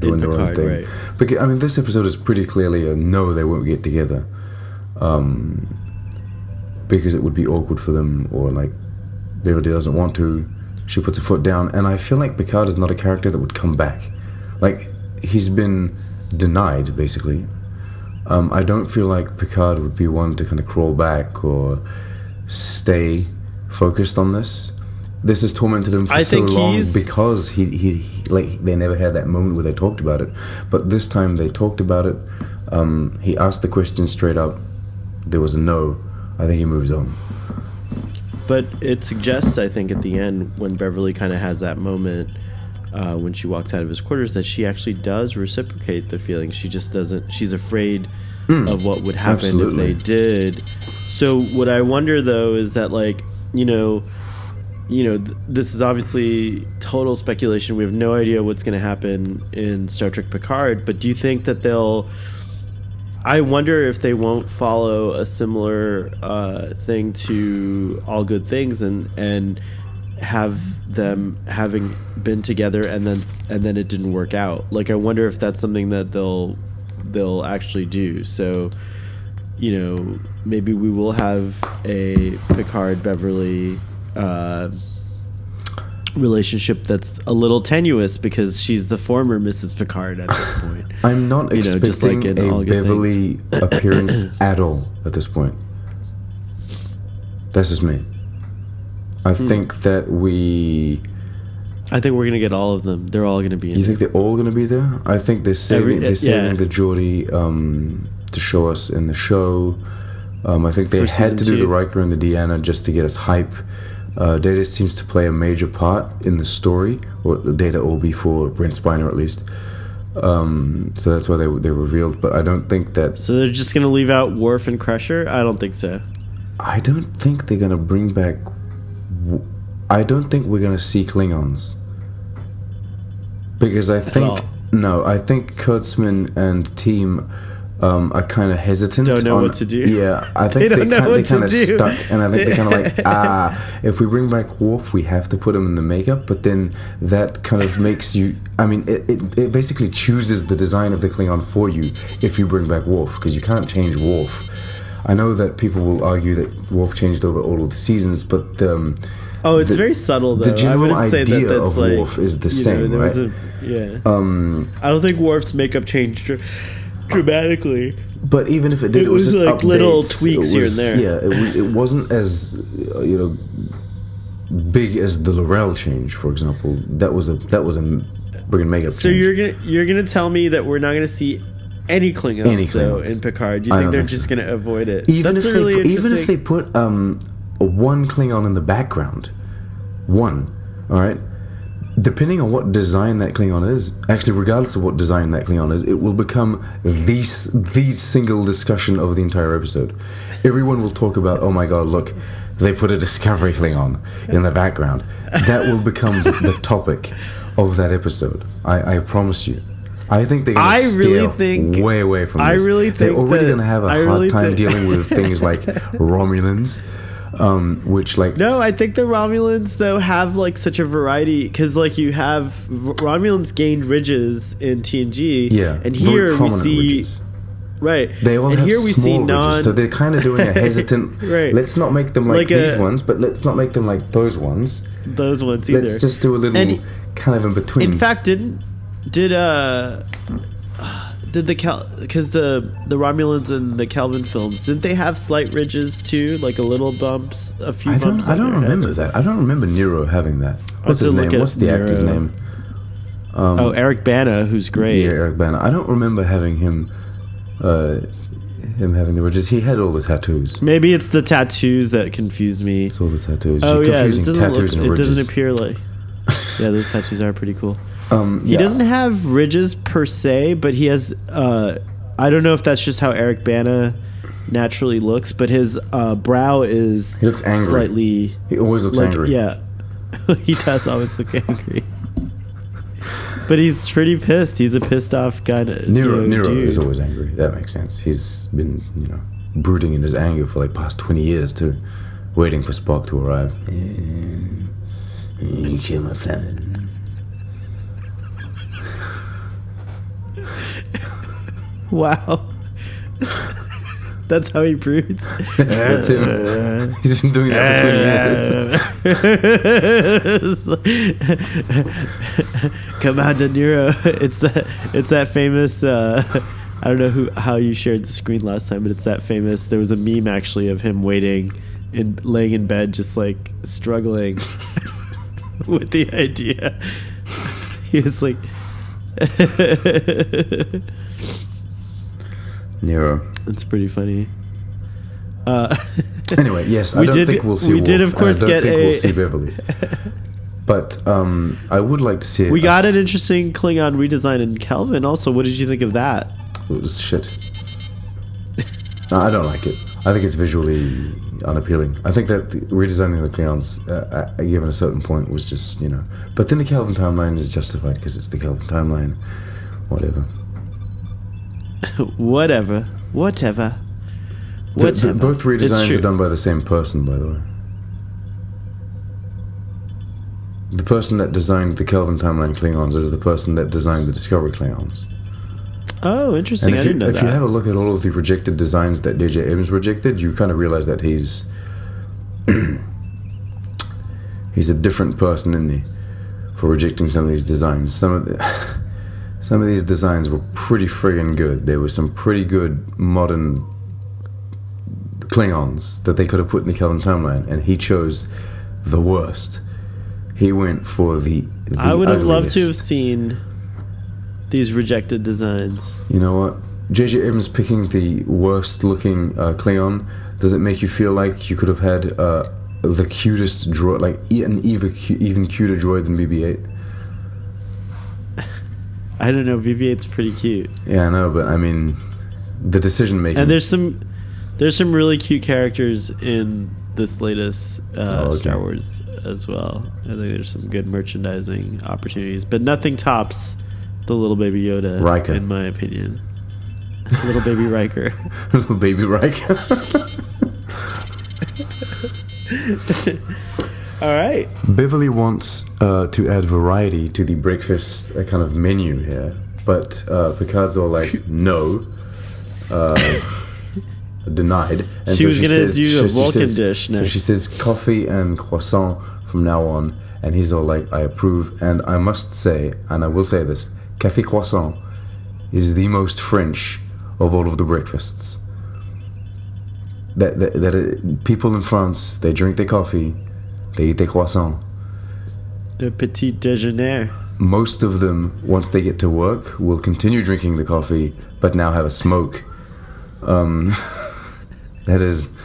doing their own thing. Right. Because I mean, this episode is pretty clearly a no, they won't get together, because it would be awkward for them, or like Beverly doesn't want to. She puts her foot down, and I feel like Picard is not a character that would come back. Like, he's been denied, basically. I don't feel like Picard would be one to kind of crawl back or stay focused on this. This has tormented him for so long because he they never had that moment where they talked about it. But this time they talked about it. He asked the question straight up. There was a no. I think he moves on. But it suggests, I think, at the end, when Beverly kind of has that moment, when she walks out of his quarters, that she actually does reciprocate the feelings. She just doesn't. She's afraid of what would happen Absolutely. if they did. So what I wonder, though, is that, like, this is obviously total speculation. We have no idea what's going to happen in Star Trek Picard. But do you think that they'll... I wonder if they won't follow a similar thing to All Good Things and have them having been together and then it didn't work out. Like, I wonder if that's something that they'll actually do. So, maybe we will have a Picard Beverly relationship that's a little tenuous because she's the former Mrs. Picard at this point. I'm not expecting just like in All a Good Beverly appearance at all at this point. That's just me. I think that we're gonna get all of them. They're all gonna be in You think they're all going to be there? I think they're saving the Geordie to show us in the show. I think they had to do the Riker and the Deanna just to get us hype. Data seems to play a major part in the story, or Data or before Brent Spiner at least. So that's why they revealed. But I don't think that. So they're just gonna leave out Worf and Crusher? I don't think so. I don't think they're gonna bring back. I don't think we're gonna see Klingons. Because I think Kurtzman and team are kind of hesitant. Don't know what to do. Yeah, I think they kind of stuck, and I think they're kind of like, if we bring back Worf, we have to put him in the makeup. But then that kind of makes you. I mean, it basically chooses the design of the Klingon for you if you bring back Worf, because you can't change Worf. I know that people will argue that Worf changed over all of the seasons, but it's very subtle, though. The general idea of like, Worf is the same, right? I don't think Worf's makeup changed dramatically. But even if it did, it was just like updates. little tweaks here and there. Yeah, it wasn't as big as the L'Rell change, for example. That was a big makeup change. So you're gonna tell me that we're not gonna see any Klingons in Picard? Do you think they're just going to avoid it? Even if they put one Klingon in the background, all right. Depending on what design that Klingon is, actually, regardless of what design that Klingon is, it will become the single discussion of the entire episode. Everyone will talk about, oh my god, look, they put a Discovery Klingon in the background. That will become the topic of that episode. I promise you. I think they're going to steer way away from this. They're already going to have a hard time dealing with things like Romulans. which like No, I think the Romulans though have like such a variety because like you have Romulans gained ridges in TNG, yeah, and very here we prominent see ridges. right. They all and have here we small see ridges, so they're kind of doing a hesitant. Right. Let's not make them like these a- ones, but let's not make them like those ones. those ones either. Let's just do a little And kind of in between. in fact, did the because the Romulans in the Kelvin films, didn't they have slight ridges too, like a little bumps, a few bumps? I on don't their remember head? that. I don't remember Nero having that. What's have his to look name? at What's the actor's Nero. name? Eric Bana, who's great. Yeah, Eric Bana. I don't remember having him having the ridges. He had all the tattoos. Maybe it's the tattoos that confuse me. It's all the tattoos. Oh You're yeah, it confusing doesn't tattoos and it ridges. doesn't appear like. Yeah, those tattoos are pretty cool. He yeah. doesn't have ridges per se, but he has. I don't know if that's just how Eric Bana naturally looks, but his brow is. He looks angry. Slightly. He always looks like, angry. Yeah, he does always look angry. But he's pretty pissed. He's a pissed off guy. Nero dude. is always angry. That makes sense. He's been, brooding in his anger for like past 20 years too, waiting for Spock to arrive. You kill my planet. Wow. That's how he broods. That's him. He's been doing that for 20 years. Commander Nero. It's that famous. I don't know how you shared the screen last time, but it's that famous. There was a meme actually of him waiting and laying in bed, just like struggling with the idea. He was like. Nero. It's pretty funny. Anyway, yes, I don't think we'll see Worf, did, of course, and I don't get think we'll see Beverly. But I would like to see it. We got an interesting Klingon redesign in Kelvin. Also, what did you think of that? It was shit. No, I don't like it. I think it's visually unappealing. I think that redesigning the Klingons, given a certain point, was just, But then the Kelvin timeline is justified because it's the Kelvin timeline. Whatever. Whatever. Both redesigns are done by the same person, by the way. The person that designed the Kelvin timeline Klingons is the person that designed the Discovery Klingons. Oh, interesting. I didn't know that. If you have a look at all of the rejected designs that J.J. Abrams rejected, you kind of realize that he's he's a different person in me for rejecting some of these designs. Some of these designs were pretty friggin' good. There were some pretty good modern Klingons that they could have put in the Kelvin timeline, and he chose the worst. He went for the I would have loved to have ugliest. seen these rejected designs. You know what? J.J. Abrams picking the worst looking Klingon, does it make you feel like you could have had the cutest droid, like an even cuter droid than BB-8? I don't know. BB-8's pretty cute. Yeah, I know, but I mean, the decision making. And there's some really cute characters in this latest Star Wars as well. I think there's some good merchandising opportunities, but nothing tops the little baby Yoda, Riker, in my opinion. Little baby Riker. Little baby Riker. All right. Beverly wants to add variety to the breakfast kind of menu here, but Picard's all like, no. Denied. And she was going to do a Vulcan dish next. So she says coffee and croissant from now on, and he's all like, I approve. And I must say, and I will say this, café croissant is the most French of all of the breakfasts. People in France, they drink their coffee, they eat their croissant. Le petit déjeuner. Most of them, once they get to work, will continue drinking the coffee, but now have a smoke. That is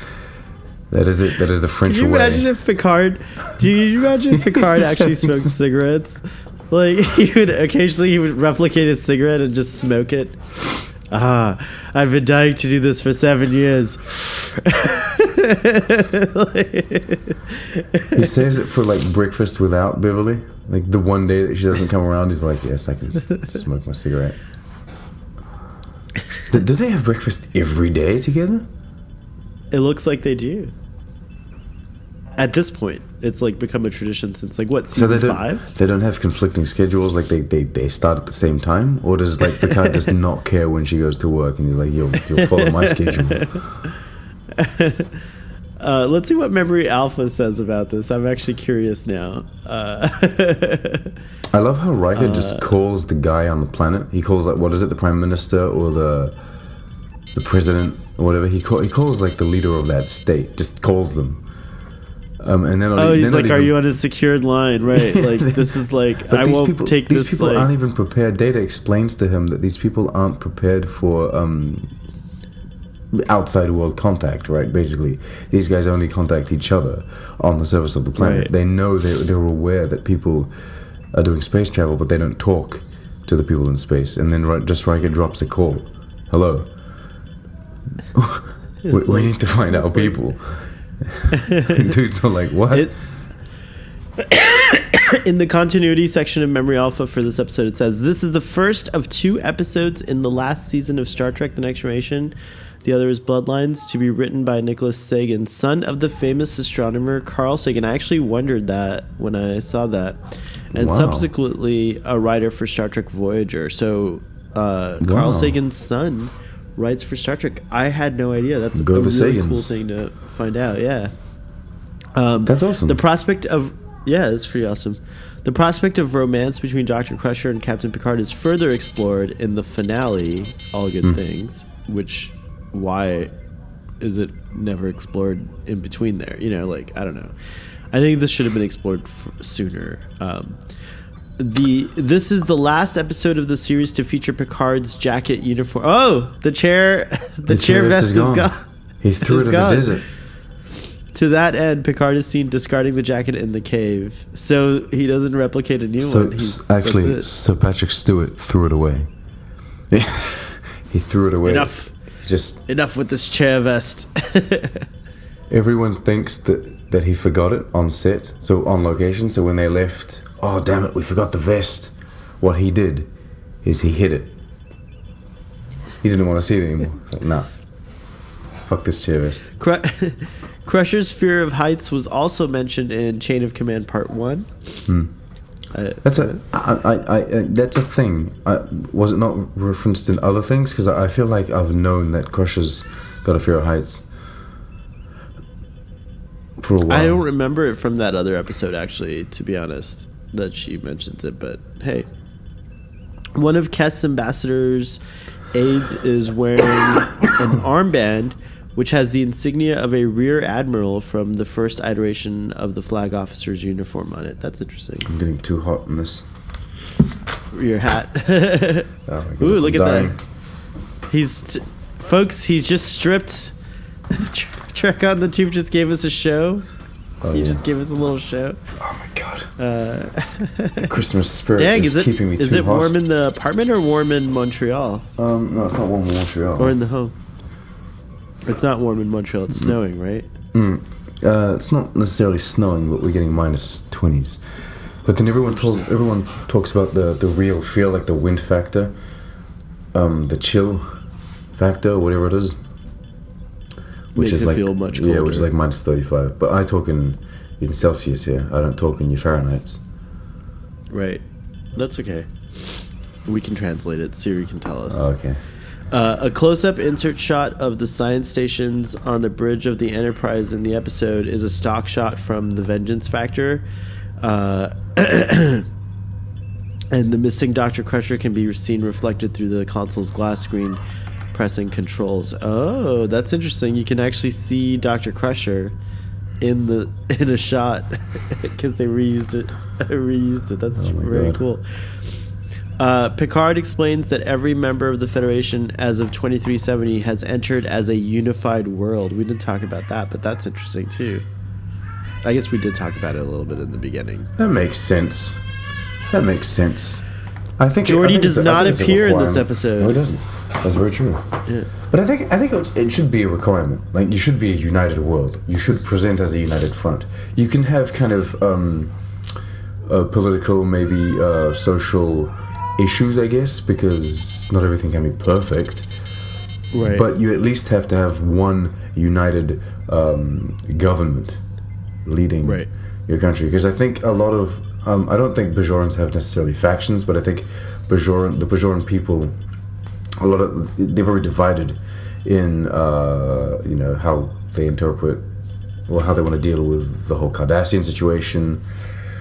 it. That is the French way. Do you imagine if Picard actually smoked cigarettes? Like he would replicate his cigarette and just smoke it. I've been dying to do this for 7 years. He saves it for like breakfast without Beverly. Like the one day that she doesn't come around, he's like, yes, I can smoke my cigarette. Do they have breakfast every day together? It looks like they do. At this point, it's like become a tradition since like what, So season 5? they don't have conflicting schedules. Like they start at the same time, or does like Picard just not care when she goes to work, and he's like, you'll follow my schedule. Let's see what Memory Alpha says about this. I'm actually curious now. I love how Riker just calls the guy on the planet. He calls like, what is it, the prime minister or the president or whatever. He calls like the leader of that state. Just calls them. And then he's like, "Are you on a secured line?" Right? Like this is like I won't take this. These people like, aren't even prepared. Data explains to him that these people aren't prepared for outside world contact. Right? Basically, these guys only contact each other on the surface of the planet. Right. They know they're aware that people are doing space travel, but they don't talk to the people in space. And then Riker drops a call. Hello. we need to find our people. Dudes are like, what? In the continuity section of Memory Alpha for this episode, it says, "This is the first of 2 episodes in the last season of Star Trek The Next Generation. The other is Bloodlines, to be written by Nicholas Sagan, son of the famous astronomer Carl Sagan." I actually wondered that when I saw that. And subsequently a writer for Star Trek Voyager. So Carl Sagan's son writes for Star Trek. I had no idea. That's a really Sagans. cool thing to find out. Yeah. That's awesome. The prospect of... Yeah, that's pretty awesome. The prospect of romance between Dr. Crusher and Captain Picard is further explored in the finale, All Good Things, which... Why is it never explored in between there? You know, like, I don't know. I think this should have been explored sooner. This is the last episode of the series to feature Picard's jacket uniform. Oh, the chair vest is gone. He threw it in the desert. To that end, Picard is seen discarding the jacket in the cave, so he doesn't replicate a new one. Sir Patrick Stewart threw it away. He threw it away. Enough with this chair vest. Everyone thinks that he forgot it on set, so on location. So when they left, oh damn it, we forgot the vest. What he did is he hid it. He didn't want to see it anymore. Like, nah, fuck this chair vest. Crusher's fear of heights was also mentioned in Chain of Command Part 1. That's a thing. Was it not referenced in other things? Because I feel like I've known that Crusher's got a fear of heights for a while. I don't remember it from that other episode, actually, to be honest, that she mentions it. But hey, one of Kess's ambassador's aides is wearing an armband which has the insignia of a rear admiral from the first iteration of the flag officer's uniform on it. That's interesting. I'm getting too hot in this. Your hat. Oh my Ooh, look at that. Folks, he's just stripped. Trek on the Tube just gave us a show. He just gave us a little show. Oh my god. The Christmas spirit is keeping me too hot. Is it warm in the apartment or warm in Montreal? No, it's not warm in Montreal. Or in the home? It's not warm in Montreal. It's snowing, right? It's not necessarily snowing, but we're getting minus 20s. But then everyone talks about the real feel, like the wind factor, the chill factor, whatever it is, which is like feel much colder. Yeah, which is like minus 35. But I talk in Celsius here. I don't talk in your Fahrenheits. Right. That's okay. We can translate it. Siri can tell us. Oh, okay. A close-up insert shot of the science stations on the bridge of the Enterprise in the episode is a stock shot from the Vengeance Factor. And the missing Dr. Crusher can be seen reflected through the console's glass screen pressing controls. Oh, that's interesting. You can actually see Dr. Crusher in a shot because they reused it. That's very cool. Picard explains that every member of the Federation as of 2370 has entered as a unified world. We didn't talk about that, but that's interesting too. I guess we did talk about it a little bit in the beginning. That makes sense. I think Geordi does not appear in this episode. No, he doesn't. That's very true. Yeah. But I think it should be a requirement. Like, you should be a united world. You should present as a united front. You can have kind of political, maybe social issues, I guess, because not everything can be perfect. Right. But you at least have to have one united government, leading your country. Because I think a lot of I don't think Bajorans have necessarily factions, but I think the Bajoran people, they're very divided in how they interpret, or how they want to deal with the whole Cardassian situation,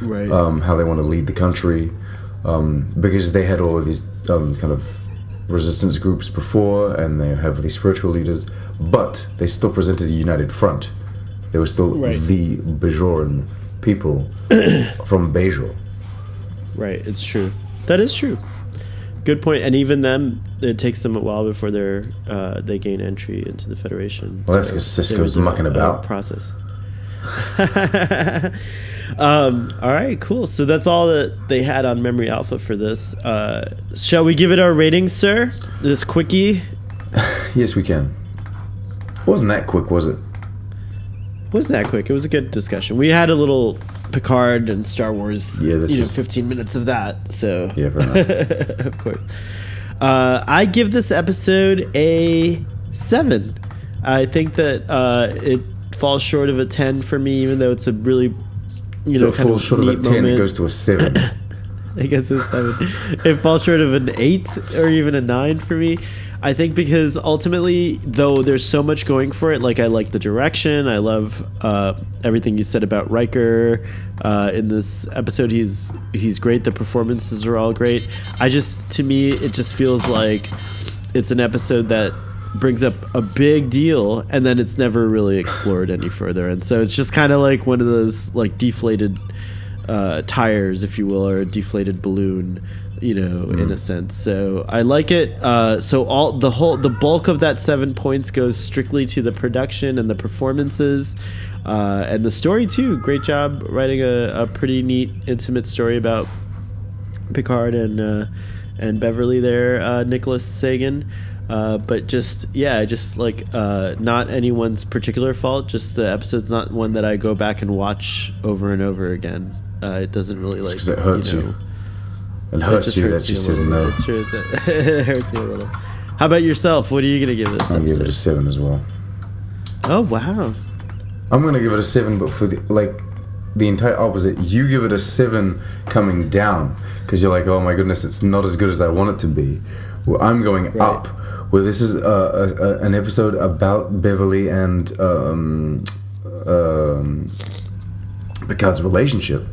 how they want to lead the country, because they had all of these kind of resistance groups before, and they have these spiritual leaders, but they still presented a united front. They were still the Bajoran people from Bajor. Right, it's true. That is true. Good point. And even them, it takes them a while before they gain entry into the Federation. Well, that's because Sisko's mucking about. Process. All right, cool. So that's all that they had on Memory Alpha for this. Shall we give it our ratings, sir? This quickie? Yes, we can. It wasn't that quick, was it? It wasn't that quick. It was a good discussion. We had a little Picard and Star Wars, 15 minutes of that. So yeah, fair enough. of course. I give this episode a 7. I think that it falls short of a 10 for me, even though it's a really, so it falls short of a 10, moment. It goes to a 7. I guess it's 7. It falls short of an 8 or even a 9 for me. I think because ultimately, though there's so much going for it, like I like the direction, I love everything you said about Riker in this episode. He's great. The performances are all great. To me, it just feels like it's an episode that brings up a big deal, and then it's never really explored any further. And so it's just kind of like one of those like deflated tires, if you will, or a deflated balloon. In a sense. So I like it. So the bulk of that 7 points goes strictly to the production and the performances, and the story too. Great job writing a pretty neat, intimate story about Picard and Beverly there, Nicholas Sagan. But just like not anyone's particular fault. Just the episode's not one that I go back and watch over and over again. It doesn't really like. It hurts you. It hurts you that she says no. It's true. It hurts me a little. How about yourself? What are you going to give this episode? I'm going to give it a 7 as well. Oh, wow. I'm going to give it a 7, but for the entire opposite. You give it a 7 coming down because you're like, oh my goodness, it's not as good as I want it to be. Well, I'm going up. Well, this is an episode about Beverly and Picard's relationship.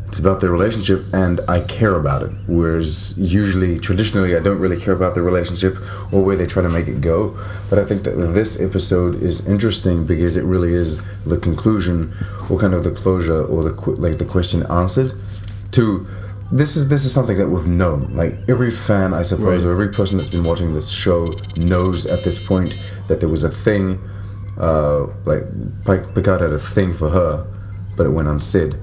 It's about their relationship, and I care about it. Whereas traditionally, I don't really care about the relationship or where they try to make it go. But I think that this episode is interesting because it really is the conclusion, or kind of the closure, or the question answered to. This is something that we've known. Like every fan, I suppose, or every person that's been watching this show knows at this point that there was a thing. Picard had a thing for her, but it went unsaid.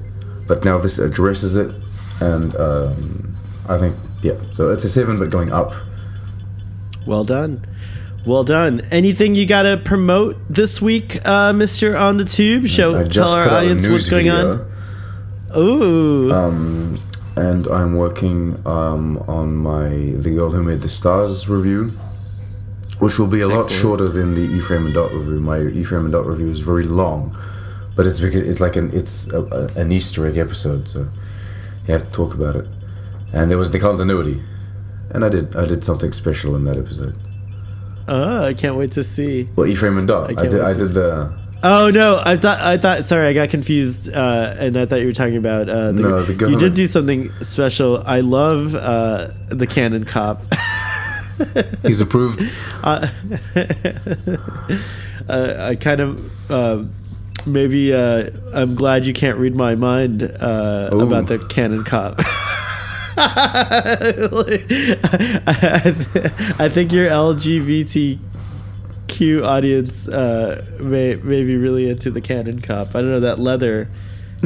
But now this addresses it, and I think, so it's a 7, but going up. Well done. Well done. Anything you got to promote this week, Mr. On the Tube? Tell our audience what's going on. Ooh. And I'm working on the Girl Who Made the Stars review, which will be a lot shorter than the Ephraim and Dot review. My Ephraim and Dot review is very long. But it's because it's an Easter egg episode, so you have to talk about it. And there was the continuity, and I did something special in that episode. Oh, I can't wait to see. Well, Ephraim and Dot. I did the. Oh no! I thought. Sorry, I got confused, and I thought you were talking about. The you did do something special. I love the Canon Cop. He's approved. I kind of. Maybe I'm glad you can't read my mind about the Canon Cop. I think your LGBTQ audience may be really into the Canon Cop. I don't know, that leather.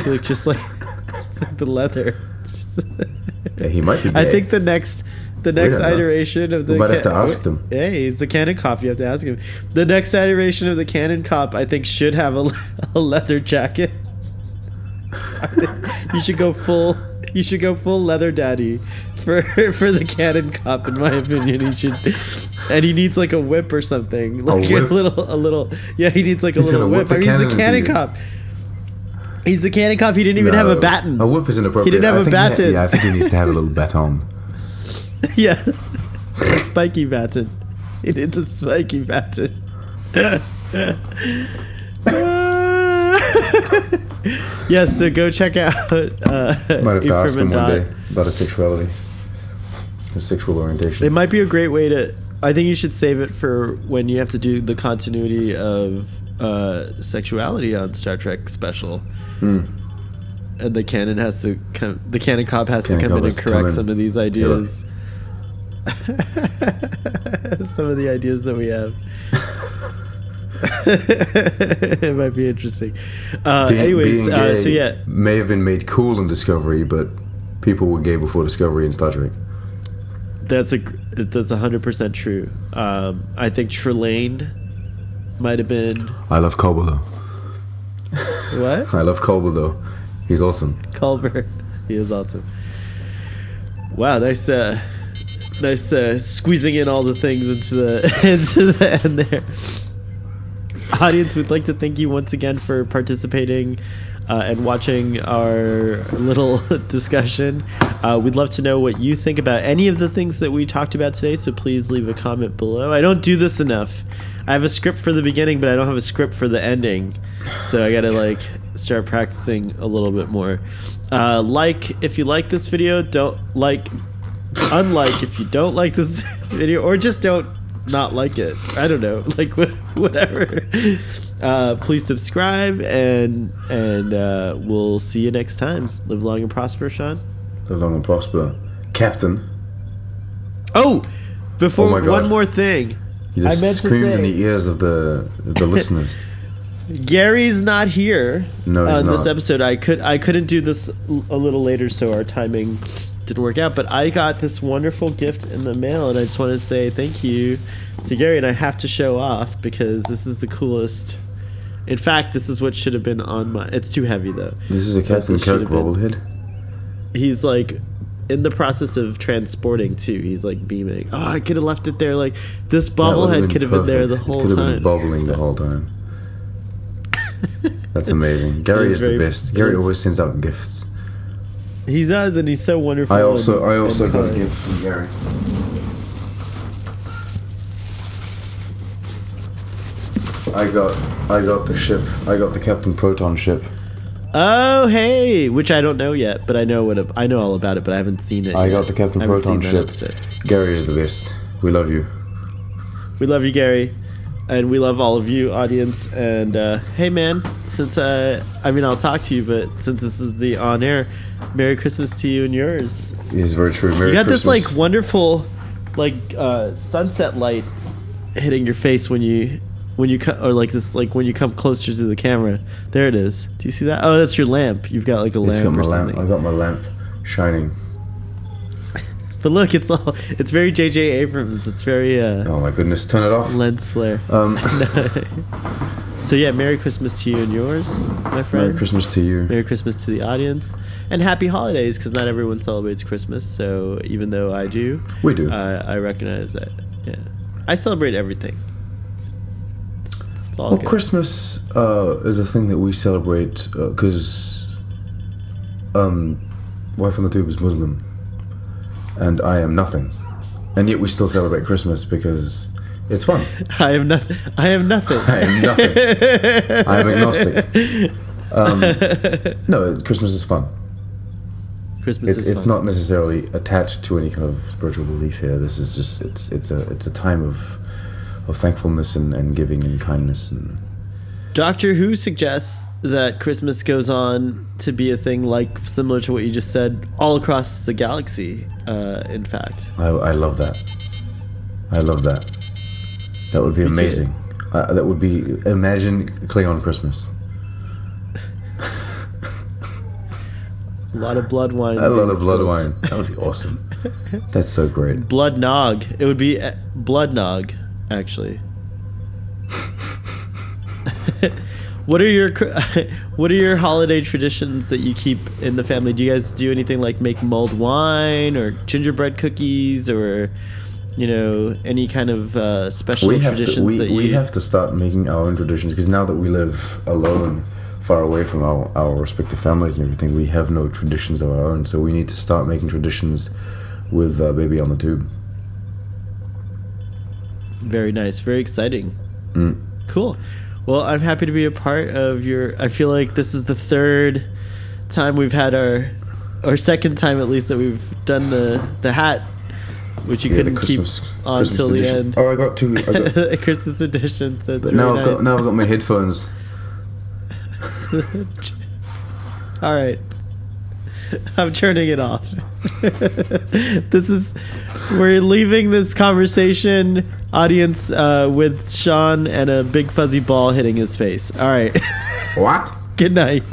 You look just like, it's like the leather. Yeah, he might be gay. I think the next iteration of the... We might have to ask him. Hey, he's the Canon Cop. You have to ask him. The next iteration of the Canon Cop, I think, should have a leather jacket. You should go full leather daddy for the Canon Cop. In my opinion, and he needs like a whip or something. Like a little. Yeah, he needs like a little whip. He's the Canon Cop. He's a cannon cop. He didn't even have a baton. A whip is inappropriate. He didn't have a baton. I think he needs to have a little baton. Yeah. A spiky baton. He needs a spiky baton. Yes, so go check out Might have to ask him one day about his sexuality. His sexual orientation. It might be a great way to... I think you should save it for when you have to do the continuity of sexuality on Star Trek special. And the canon has to come... The canon cop has to come in and correct some of these ideas. Some of the ideas that we have. It might be interesting. Anyways, so yeah, may have been made cool in Discovery, but people were gay before Discovery in Star Trek. That's 100% true. I think Trelane might have been. I love Culber though. What? I love Culber though. He's awesome. Culber, he is awesome. Wow, nice squeezing in all the things into the end there. Audience, we'd like to thank you once again for participating and watching our little discussion. We'd love to know what you think about any of the things that we talked about today, so please leave a comment below. I don't do this enough. I have a script for the beginning, but I don't have a script for the ending, so I gotta start practicing a little bit more. If you like this video, unlike if you don't like this video, or just don't not like it. I don't know, whatever. Please subscribe, and we'll see you next time. Live long and prosper, Sean. Live long and prosper, Captain. Oh, before my God. One more thing. You just screamed in the ears of the listeners. Gary's not here on this episode. I couldn't do this a little later, so our timing didn't work out, but I got this wonderful gift in the mail, and I just want to say thank you to Gary, and I have to show off because this is the coolest. In fact, this is what should have been on my... It's too heavy, though. This is a Captain Kirk bobblehead? He's, in the process of transporting, too. He's, beaming. Oh, I could have left it there. This bobblehead could have been there the whole time. Could have been bobbling the whole time. That's amazing. Gary is the best. Gary always sends out gifts. He does, and he's so wonderful. I also got a gift from Gary. I got the ship. I got the Captain Proton ship. Oh, hey! Which I don't know yet, but I know all about it, but I haven't seen it. I got the Captain Proton ship. Gary is the best. We love you. We love you, Gary. And we love all of you, audience. And hey, man, since I'll talk to you, but since this is the on air, Merry Christmas to you and yours. It is very true. Merry Christmas. You got Christmas. this wonderful sunset light hitting your face when you when you when you come closer to the camera. There it is. Do you see that? Oh, that's your lamp. You've got a lamp or something. I got my lamp shining. But look, it's very J.J. Abrams. It's very oh my goodness, turn it off. Lens flare. So yeah, Merry Christmas to you and yours, my friend. Merry Christmas to you. Merry Christmas to the audience, and Happy Holidays, because not everyone celebrates Christmas. So even though I do, we do. I recognize that. Yeah, I celebrate everything. It's all well, good. Christmas is a thing that we celebrate because wife on the tube is Muslim, and I am nothing, and yet we still celebrate Christmas because it's fun. I am nothing. I am nothing. I am nothing. I am agnostic. No, Christmas is fun. Christmas is it's fun. not necessarily attached to any kind of spiritual belief here. This is just it's a time of thankfulness and giving and kindness. And Doctor Who suggests that Christmas goes on to be a thing similar to what you just said all across the galaxy. In fact, I love that. I love that. That would be amazing. That would be, imagine Klingon Christmas. A lot of blood wine. A lot of blood wine. That would be awesome. That's so great. Blood nog. It would be blood nog, actually. What are your holiday traditions that you keep in the family? Do you guys do anything like make mulled wine or gingerbread cookies or any kind of special traditions we have to start making our own traditions, because now that we live alone far away from our respective families and everything. We have no traditions of our own, so we need to start making traditions with Baby on the Tube. Very nice. Very exciting. Mm. Cool. Well, I'm happy to be a part of your... I feel like this is the third time we've had or second time at least that we've done the hat, which you couldn't keep on till the end. Oh, I got two. A Christmas edition. So it's but really nice. Now I've got my headphones. All right. I'm turning it off. We're leaving this conversation, audience, with Sean and a big fuzzy ball hitting his face. All right. What? Good night.